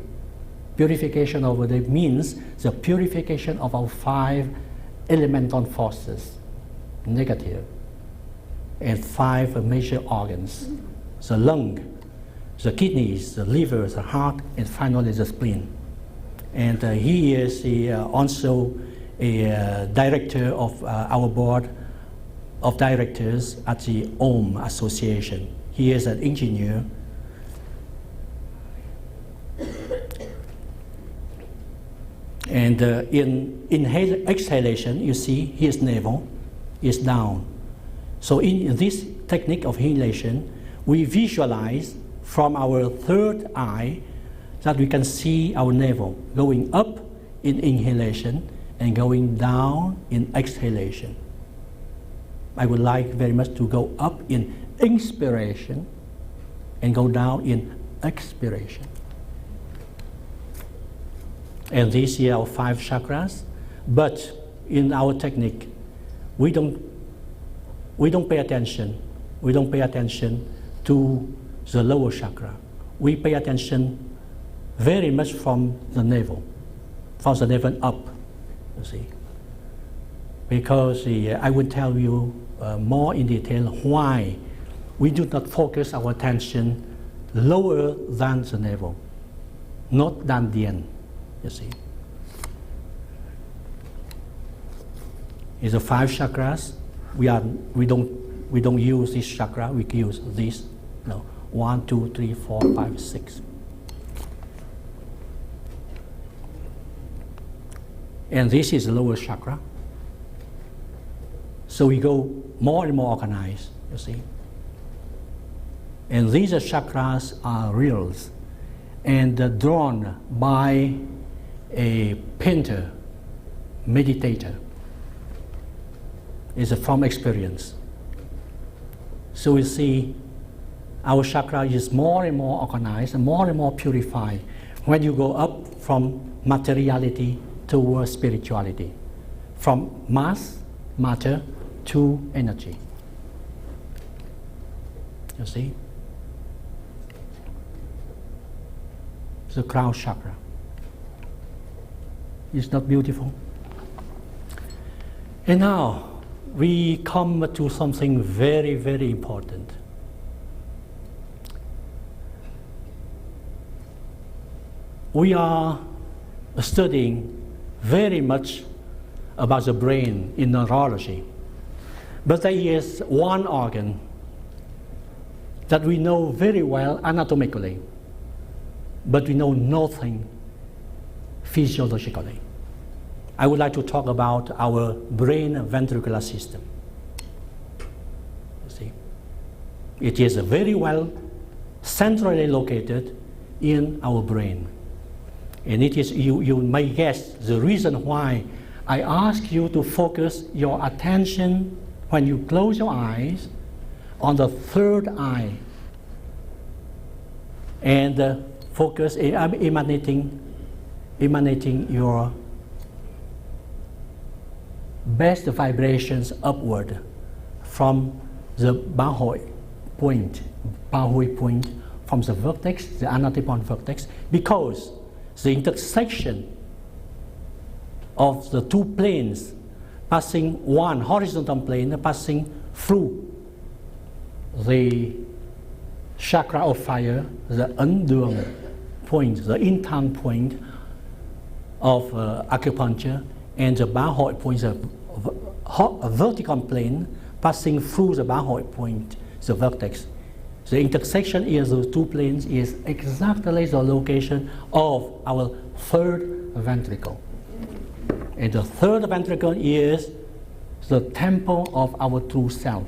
Purification of body means the purification of our 5 elemental forces, negative, and 5 major organs, the lung, the kidneys, the liver, the heart, and finally the spleen. And he is also a director of our board of directors at the OM Association. He is an engineer. And in exhalation, you see his navel is down. So in this technique of inhalation, we visualize from our third eye that we can see our navel going up in inhalation and going down in exhalation. I would like very much to go up in inspiration and go down in expiration. And these are our 5 chakras, but in our technique, we don't pay attention. We don't pay attention to the lower chakra. We pay attention very much from the navel up, you see. Because I will tell you more in detail why we do not focus our attention lower than the navel, not than the end, you see. It's the 5 chakras. We don't use this chakra. We use this. No, 1, 2, 3, 4, 5, 6. And this is the lower chakra. So we go more and more organized, you see. And these chakras are reals and drawn by a painter, meditator. It's from experience. So we see our chakra is more and more organized and more purified when you go up from materiality towards spirituality, from matter to energy. You see? The crown chakra. Is not beautiful? And now we come to something very, very important. We are studying very much about the brain in neurology. But there is one organ that we know very well anatomically, but we know nothing physiologically. I would like to talk about our brain ventricular system. You see, it is very well centrally located in our brain. And it is, you may guess the reason why I ask you to focus your attention when you close your eyes on the third eye and focus emanating your best vibrations upward from the Bahui point from the vertex, the anatipan vertex, because the intersection of the 2 planes passing one horizontal plane passing through the chakra of fire, the Undurng point, the intang point of acupuncture, and the Bahui point, the vertical plane passing through the Bahui point, the vertex. The intersection in those 2 planes is exactly the location of our third ventricle. And the third ventricle is the temple of our true self,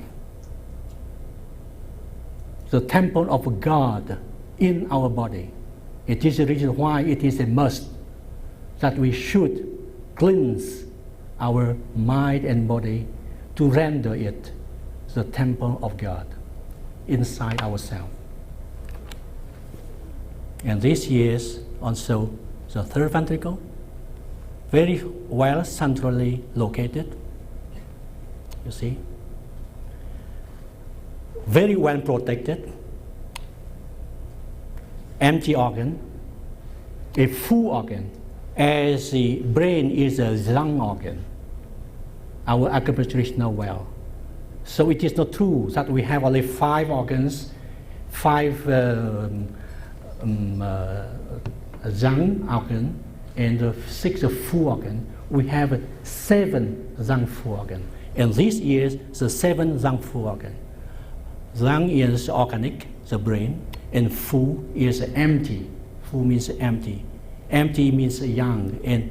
the temple of God in our body. It is the reason why it is a must that we should cleanse our mind and body to render it the temple of God inside ourselves. And this is also the third ventricle, very well centrally located, you see, very well protected, empty organ, a full organ, as the brain is a lung organ, our acupuncturist well. So it is not true that we have only 5 organs, 5 lung organ, and 6 full organ. We have 7 lung full organ, and this is the 7 lung full organ. Lung is organic, the brain, and full is empty. Full means empty. Empty means yang, and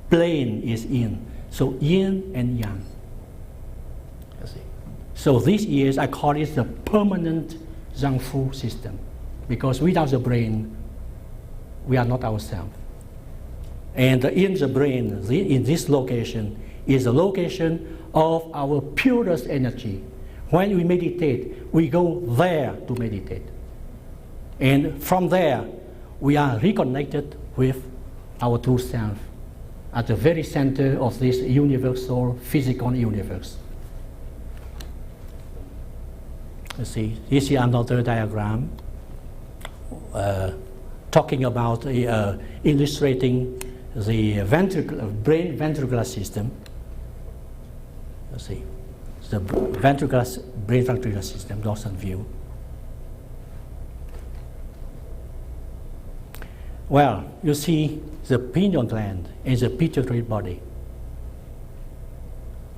plain is yin. So yin and yang. You see. So this is, I call it the permanent Zhang Fu system, because without the brain, we are not ourselves. And in the brain, in this location, is the location of our purest energy. When we meditate, we go there to meditate. And from there, we are reconnected with our true self at the very center of this universal physical universe. You see, this is another diagram talking about illustrating the brain ventricular system. You see, the brain ventricular system, dorsal view. Well, you see the pineal gland is a pituitary body.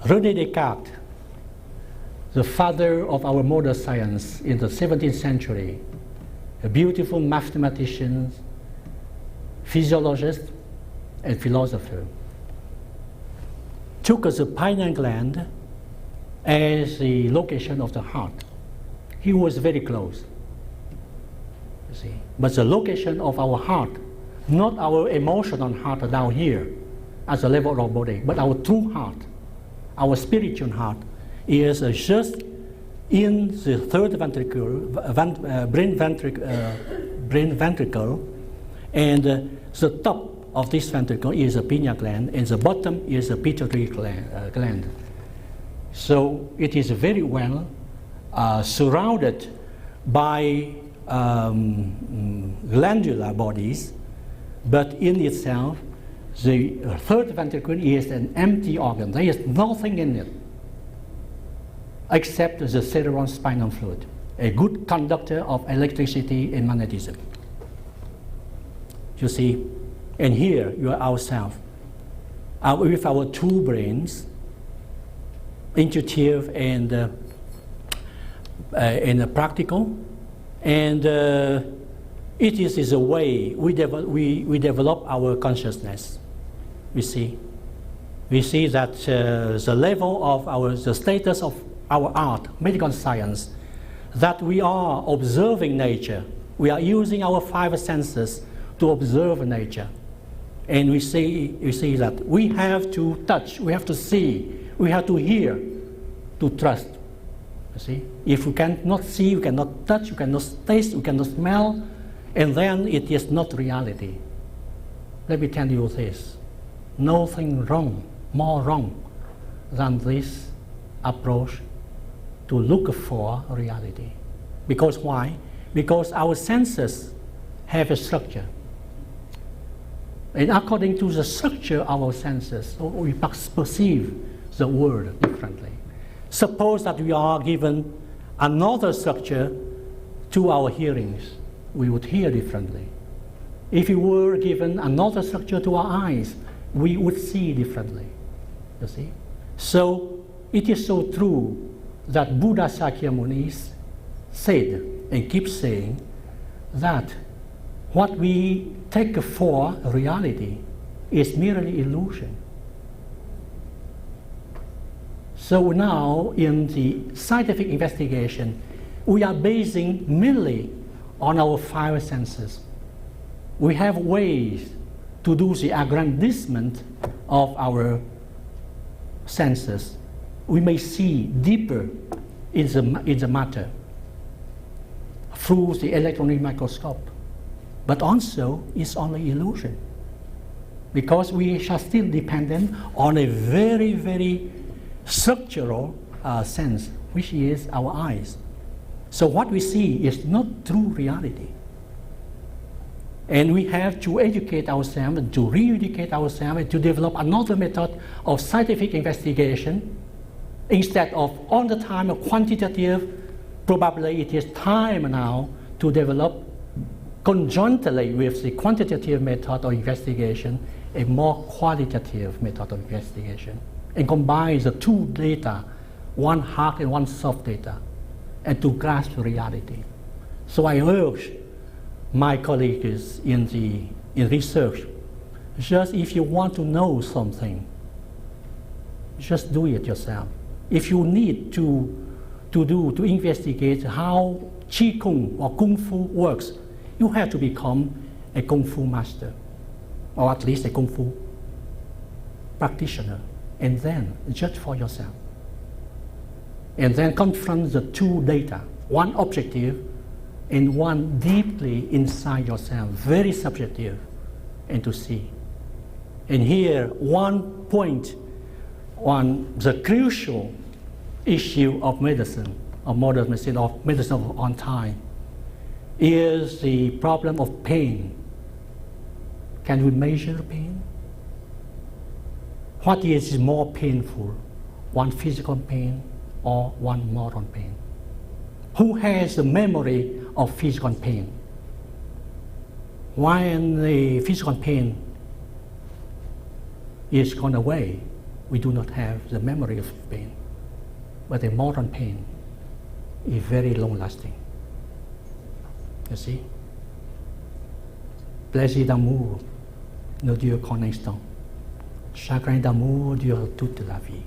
René Descartes, the father of our modern science in the 17th century, a beautiful mathematician, physiologist, and philosopher, took the pineal gland as the location of the heart. He was very close, you see. But the location of our heart, not our emotional heart down here as a level of our body, but our true heart, our spiritual heart, is just in the third ventricle, brain ventricle, and the top of this ventricle is a pineal gland, and the bottom is a pituitary gland. So it is very well surrounded by glandular bodies, but in itself, the third ventricle is an empty organ. There is nothing in it except the cerebrospinal fluid, a good conductor of electricity and magnetism. You see, and here you are ourselves, with our two brains, intuitive and practical, and it is a way we develop our consciousness. We see that the level of the status of our art, medical science, that we are observing nature. We are using our 5 senses to observe nature, and we see that we have to touch, we have to see, we have to hear, to trust. You see, if we cannot see, we cannot touch, we cannot taste, we cannot smell, and then it is not reality. Let me tell you this: nothing wrong, more wrong than this approach to look for reality. Because why? Because our senses have a structure. And according to the structure of our senses, we perceive the world differently. Suppose that we are given another structure to our hearings, we would hear differently. If we were given another structure to our eyes, we would see differently. You see? So it is so true that Buddha Shakyamuni said and keeps saying that what we take for reality is merely illusion. So now in the scientific investigation, we are basing mainly on our 5 senses. We have ways to do the aggrandizement of our senses. We may see deeper in the matter through the electron microscope. But also, it's only illusion, because we are still dependent on a very, very structural sense, which is our eyes. So what we see is not true reality. And we have to educate ourselves, and to re-educate ourselves, and to develop another method of scientific investigation. Instead of all the time a quantitative, probably it is time now to develop conjointly with the quantitative method of investigation, a more qualitative method of investigation, and combine the two data, one hard and one soft data, and to grasp reality. So I urge my colleagues in research, just if you want to know something, just do it yourself. If you need to investigate how Qi Kung or Kung Fu works, you have to become a Kung Fu master, or at least a Kung Fu practitioner, and then judge for yourself. And then confront the two data, one objective and one deeply inside yourself, very subjective, and to see. And here, one point on the crucial issue of medicine, of modern medicine, of medicine of on time, is the problem of pain. Can we measure pain? What is more painful, one physical pain or one moral pain? Who has the memory of physical pain? When the physical pain is gone away, we do not have the memory of pain. But the moral pain is very long-lasting. You see? Plaisir d'amour ne dure qu'un instant. Chagrin d'amour dure toute la vie.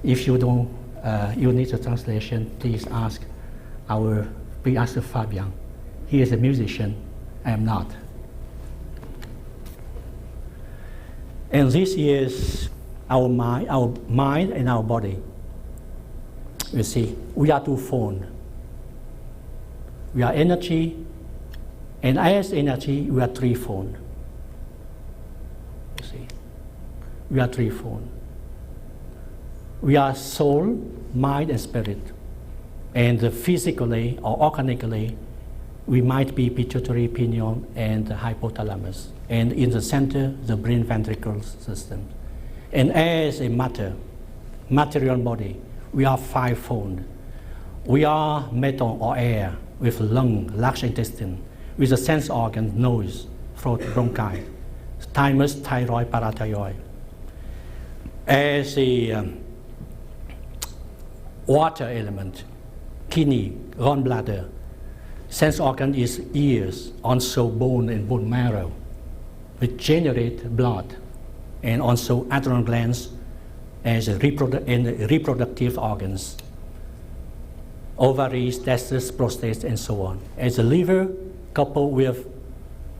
If you don't, you need a translation, please ask Fabian. He is a musician, I am not. And this is our mind and our body. You see, we are two-fold. We are energy, and as energy, we are threefold. You see, we are threefold. We are soul, mind, and spirit. And physically or organically, we might be pituitary, pineal, and hypothalamus. And in the center, the brain ventricle system. And as a material body, we are fivefold. We are metal or air with lung, large intestine, with a sense organ, nose, throat, bronchi, thymus, thyroid, parathyroid. As a water element, kidney, gallbladder, sense organ is ears, also bone and bone marrow, which generate blood, and also adrenal glands as reproductive organs, ovaries, testes, prostate, and so on. As the liver, coupled with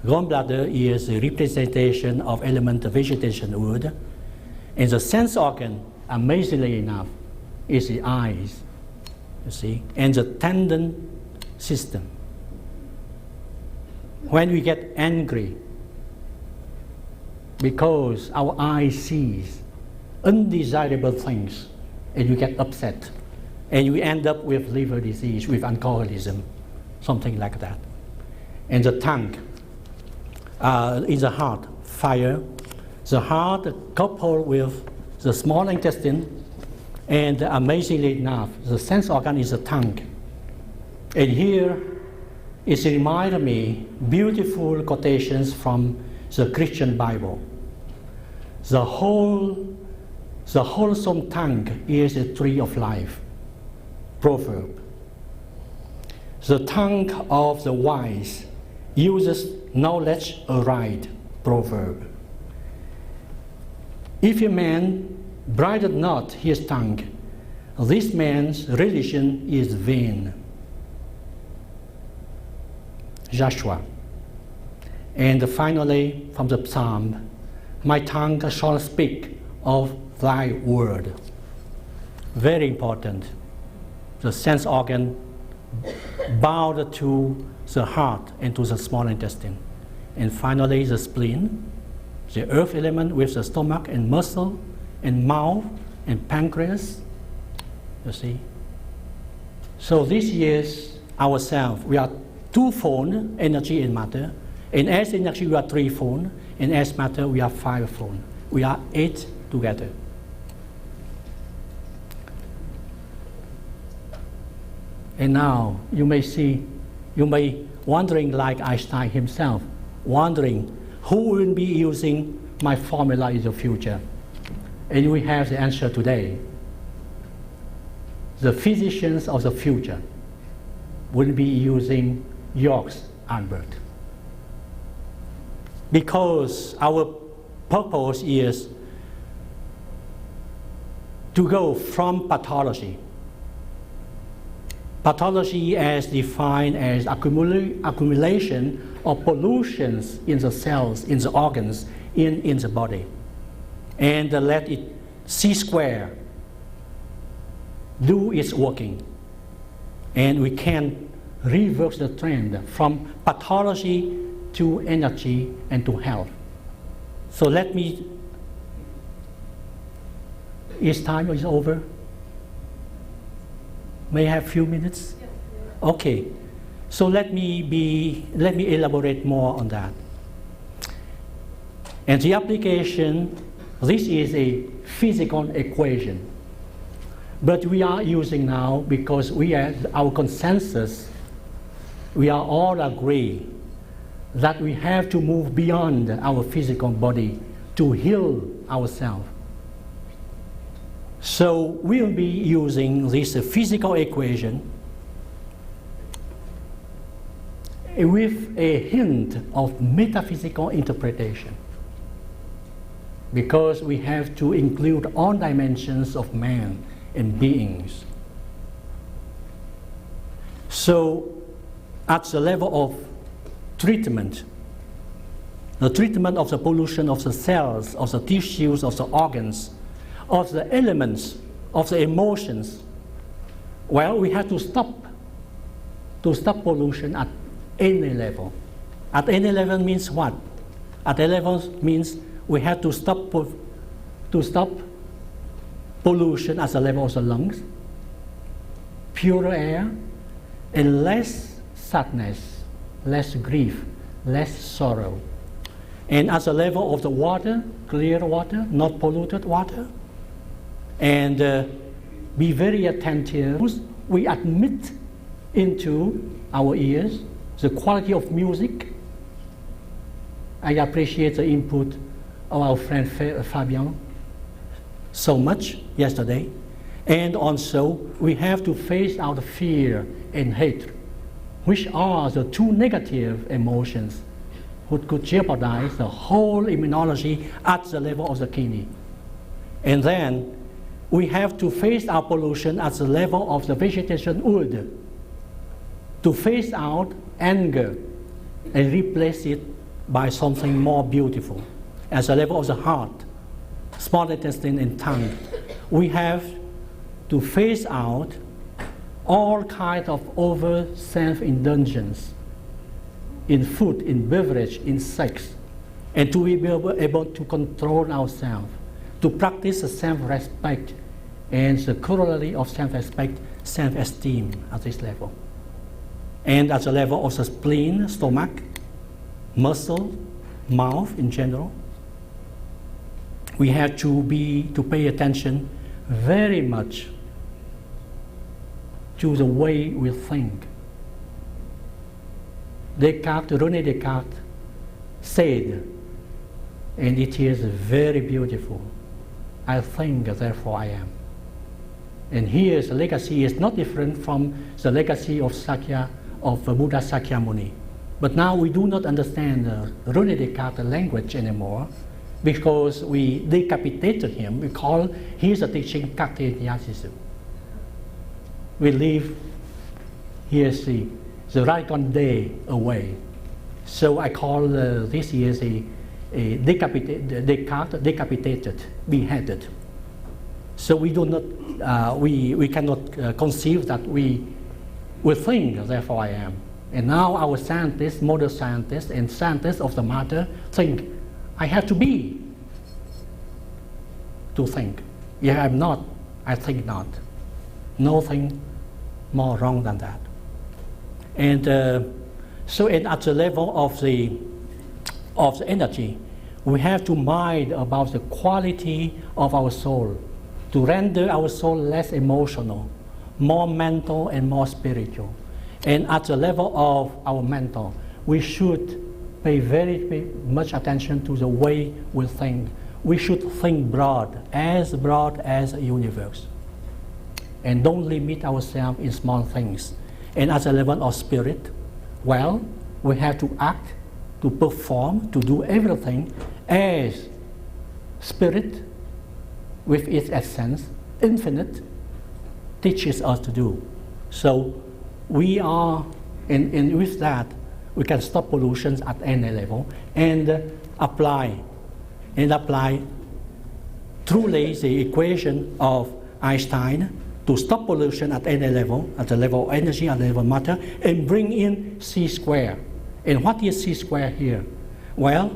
gallbladder, is a representation of element vegetation wood, and the sense organ, amazingly enough, is the eyes, you see, and the tendon system. When we get angry, because our eye sees undesirable things, and you get upset, and you end up with liver disease, with alcoholism, something like that. And the tongue, in the heart, fire. The heart coupled with the small intestine, and amazingly enough, the sense organ is the tongue. And here, it reminds me beautiful quotations from the Christian Bible. The wholesome tongue is a tree of life. Proverb. The tongue of the wise uses knowledge aright. Proverb. If a man bridled not his tongue, this man's religion is vain. Joshua. And finally, from the Psalm, my tongue shall speak of thy word. very important. The sense organ bound to the heart and to the small intestine. And finally, the spleen, the earth element with the stomach and muscle and mouth and pancreas, you see. So this is ourselves. We are two-fold, energy and matter. And as energy, we are three-fold. And as matter, we are five-fold. We are 8 together. And now you may wondering like Einstein himself, wondering who will be using my formula in the future. And we have the answer today. The physicians of the future will be using York's Albert. Because our purpose is to go from pathology. Pathology as defined as accumulation of pollutions in the cells, in the organs, in the body. And let it C square do its working. And we can reverse the trend from pathology to energy and to health. So let me, is time is over? May I have a few minutes? Okay. So let me elaborate more on that. And the application, this is a physical equation. But we are using now because we have our consensus, we are all agree that we have to move beyond our physical body to heal ourselves. So we'll be using this physical equation with a hint of metaphysical interpretation, because we have to include all dimensions of man and beings. So at the level of treatment, the treatment of the pollution of the cells, of the tissues, of the organs, of the elements, of the emotions, well, we have to stop pollution at any level. At any level means what? At any level means we have to stop pollution at the level of the lungs, purer air, and less sadness, less grief, less sorrow. And at the level of the water, clear water, not polluted water, and be very attentive. We admit into our ears the quality of music. I appreciate the input of our friend Fabian so much yesterday. And also, we have to face out fear and hate, which are the two negative emotions which could jeopardize the whole immunology at the level of the kidney. And then we have to face our pollution at the level of the vegetation wood, to phase out anger and replace it by something more beautiful. At the level of the heart, small intestine and tongue, we have to phase out all kinds of over self-indulgence in food, in beverage, in sex, and to be able to control ourselves, to practice self-respect and the corollary of self-respect, self-esteem at this level. And at the level of the spleen, stomach, muscle, mouth in general, we have to pay attention very much to the way we think. René Descartes said, and it is very beautiful, I think, therefore I am. And here the legacy is not different from the legacy of Buddha Sakyamuni. But now we do not understand René Descartes' language anymore, because we decapitated him. We call his teaching Cartesianism. We leave here's the radical day away. So I call this is a Descartes decapitated, beheaded. So we do not, we cannot conceive that we will think, therefore I am. And now our scientists, modern scientists and scientists of the matter think, I have to be to think. If I'm not, I think not. Nothing more wrong than that. And at the level of the energy, we have to mind about the quality of our soul, to render our soul less emotional, more mental and more spiritual. And at the level of our mental, we should pay very much attention to the way we think. We should think broad as a universe. And don't limit ourselves in small things. And at the level of spirit, well, we have to act, to perform, to do everything as spirit with its essence, infinite, teaches us to do. So we are, and with that, we can stop pollution at any level and apply truly the equation of Einstein to stop pollution at any level, at the level of energy, at the level of matter, and bring in C square. And what is C square here? Well,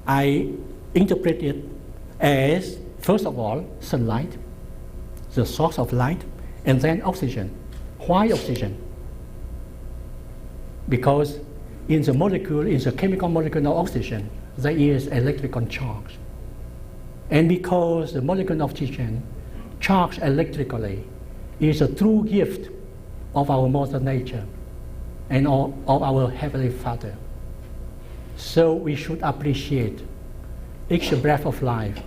I interpret it as, first of all, sunlight, the source of light, and then oxygen. Why oxygen? Because in the molecule, in the chemical molecule of oxygen, there is electrical charge. And because the molecule of oxygen charged electrically is a true gift of our Mother Nature and of our Heavenly Father. So we should appreciate each breath of life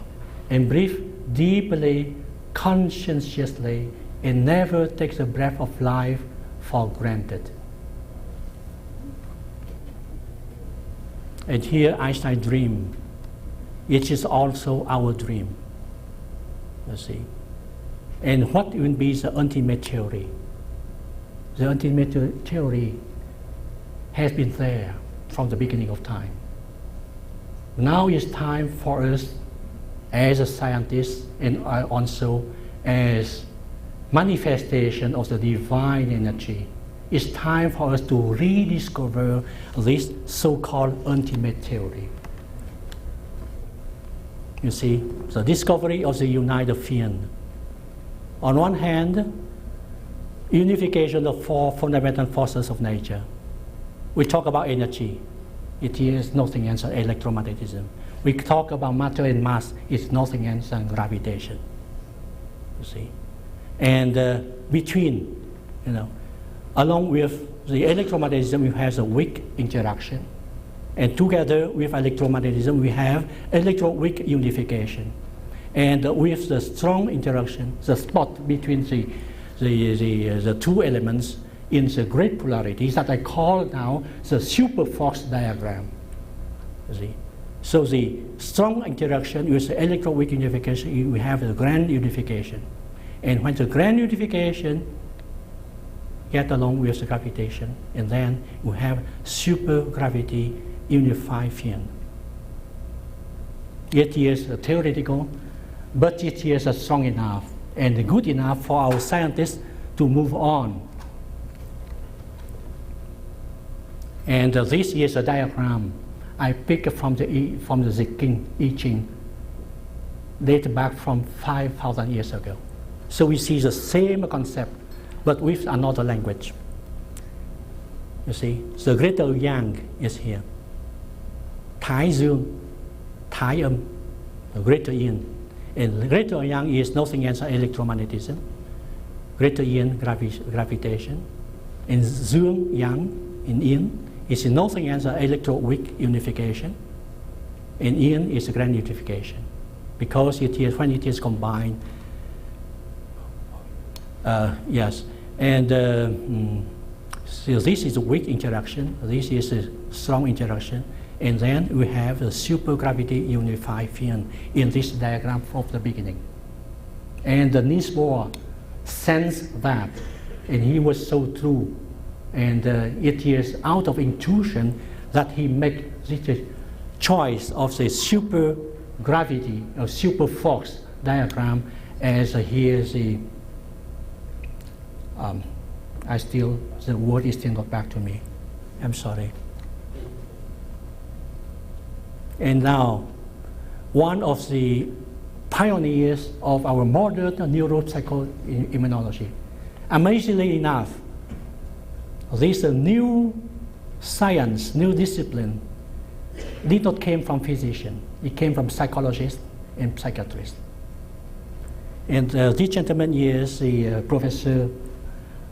and breathe deeply, conscientiously, and never take the breath of life for granted. And here Einstein's dream, it is also our dream, you see. And what will be the ultimate theory? The ultimate theory has been there from the beginning of time. Now it's time for us as a scientist and also as manifestation of the divine energy. It's time for us to rediscover this so-called ultimate theory. You see, the discovery of the united field. On one hand, unification of four fundamental forces of nature. We talk about energy. It is nothing else than electromagnetism. We talk about matter and mass. It's nothing else than gravitation. You see, and between, along with the electromagnetism, we have a weak interaction, and together with electromagnetism, we have electro-weak unification. And with the strong interaction, the spot between the two elements in the great polarities that I call now the super force diagram. You see? So the strong interaction with the electro-weak unification, we have the grand unification. And when the grand unification get along with the gravitation, and then we have super gravity unified field. It is theoretical, but it is strong enough and good enough for our scientists to move on. And this is a diagram I picked from the King I Ching, dated back from 5,000 years ago. So we see the same concept, but with another language. You see, the greater yang is here. Thái Dương, Thái Âm, the greater yin. And greater yang is nothing else than electromagnetism, greater yin, gravitation, and dương, yang, in yin is nothing else than electro-weak unification, and yin is grand unification, because it is when it is combined. Yes, and so this is a weak interaction, this is a strong interaction, and then we have a supergravity unified field in this diagram from the beginning. And Niels Bohr sensed that, and he was so true. And it is out of intuition that he made this choice of the supergravity or super force diagram as here is the, the word is still not back to me. I'm sorry. And now, one of the pioneers of our modern neuropsycho-immunology. Amazingly enough, this new science, new discipline, did not came from physicians. It came from psychologists and psychiatrists. And this gentleman is the Professor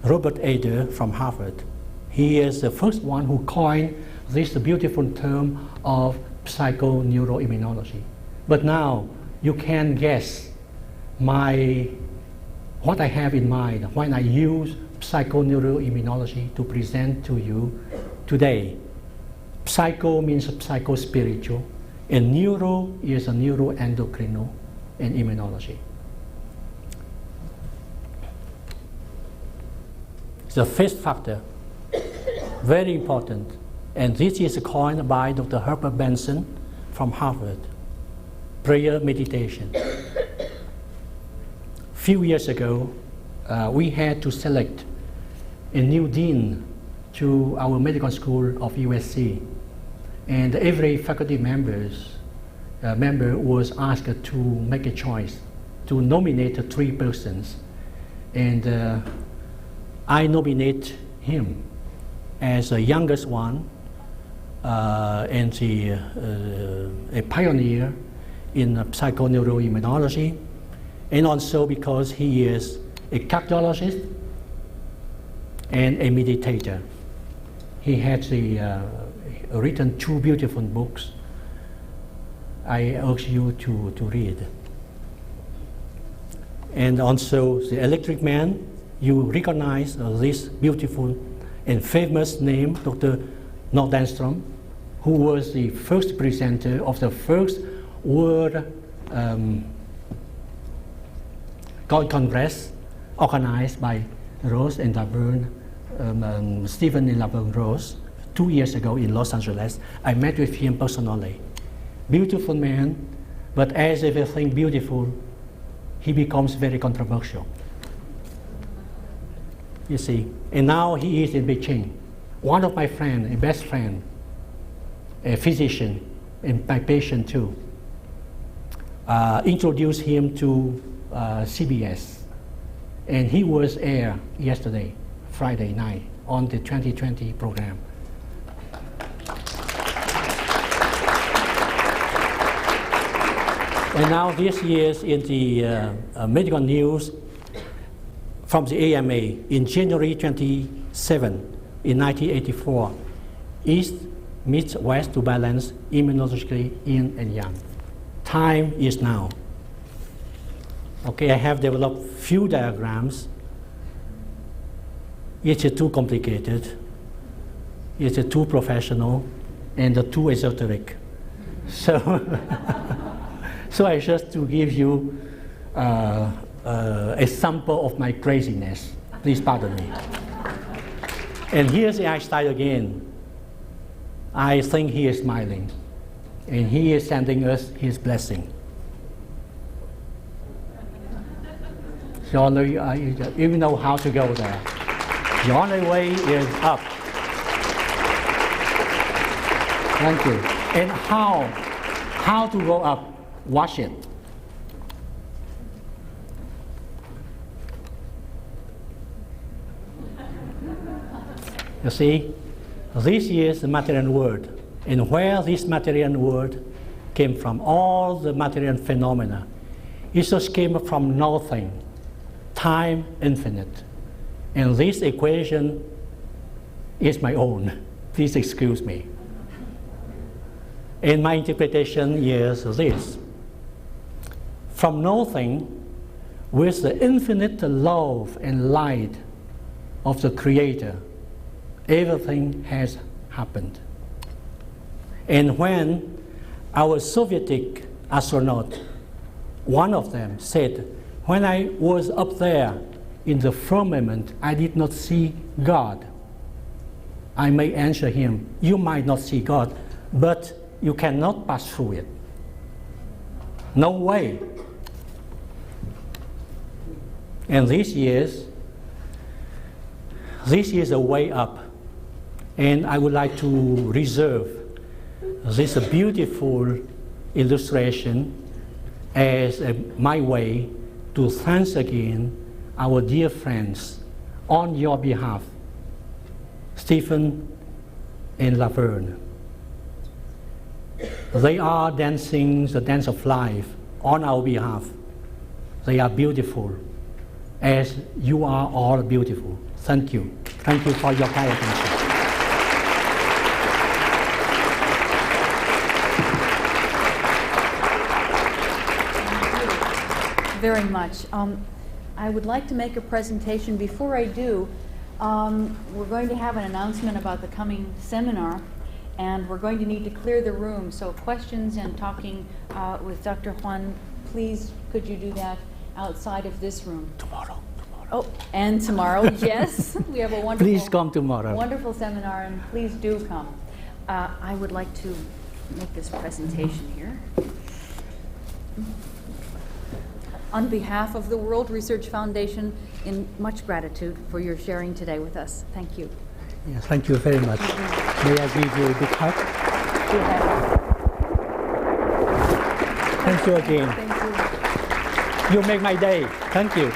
Robert Eder from Harvard. He is the first one who coined this beautiful term of psycho-neuro-immunology. But now you can guess what I have in mind when I use psycho-neuro-immunology to present to you today. Psycho means psycho-spiritual, and neuro is a neuroendocrino and immunology. The first factor, very important, and this is coined by Dr. Herbert Benson from Harvard, prayer meditation. Few years ago, we had to select a new dean to our medical school of U.S.C. And every faculty member was asked to make a choice, to nominate 3 persons. And I nominate him as the youngest one and a pioneer in psycho-neuro-immunology, and also because he is a cardiologist and a meditator. He has written 2 beautiful books. I urge you to read. And also the electric man, you recognize this beautiful and famous name, Dr. Nordenstroom, who was the first presenter of the first World Congress organized by Rose and Laverne, Stephen and Laverne Rose, 2 years ago in Los Angeles. I met with him personally. Beautiful man, but as everything beautiful, he becomes very controversial. You see, and now he is in Beijing. One of my friends, a best friend, a physician, and my patient too, introduced him to CBS, and he was aired yesterday, Friday night, on the 2020 program. And now this year's in the medical news from the AMA in January 27 in 1984, East meets West to balance immunologically yin and yang. Time is now. Okay, I have developed few diagrams. It's too complicated, it's too professional, and too esoteric. So, so I just to give you a sample of my craziness. Please pardon me. And here's Einstein again. I think he is smiling, and he is sending us his blessing. So you know how to go there. The only way is up. Thank you. And how to go up? Watch it. You see, this is the material world, and where this material world came from, all the material phenomena, it just came from nothing, time infinite. And this equation is my own. Please excuse me. And my interpretation is this. From nothing, with the infinite love and light of the Creator, everything has happened. And when our Soviet astronaut, one of them said, when I was up there in the firmament, I did not see God. I may answer him, you might not see God, but you cannot pass through it. No way. And this is a way up. And I would like to reserve this beautiful illustration as my way to thank again our dear friends on your behalf, Stephen and Laverne. They are dancing the dance of life on our behalf. They are beautiful, as you are all beautiful. Thank you. Thank you for your kind attention. Very much. I would like to make a presentation. Before I do, we're going to have an announcement about the coming seminar, and we're going to need to clear the room. So questions and talking with Dr. Huang, please could you do that outside of this room? Tomorrow. Oh, and tomorrow, yes. We have a wonderful, please come tomorrow. Wonderful seminar, and please do come. I would like to make this presentation here. On behalf of the World Research Foundation, in much gratitude for your sharing today with us. Thank you. Yes, thank you very much. May I give you a big hug? Thank you again. Thank you. You make my day. Thank you.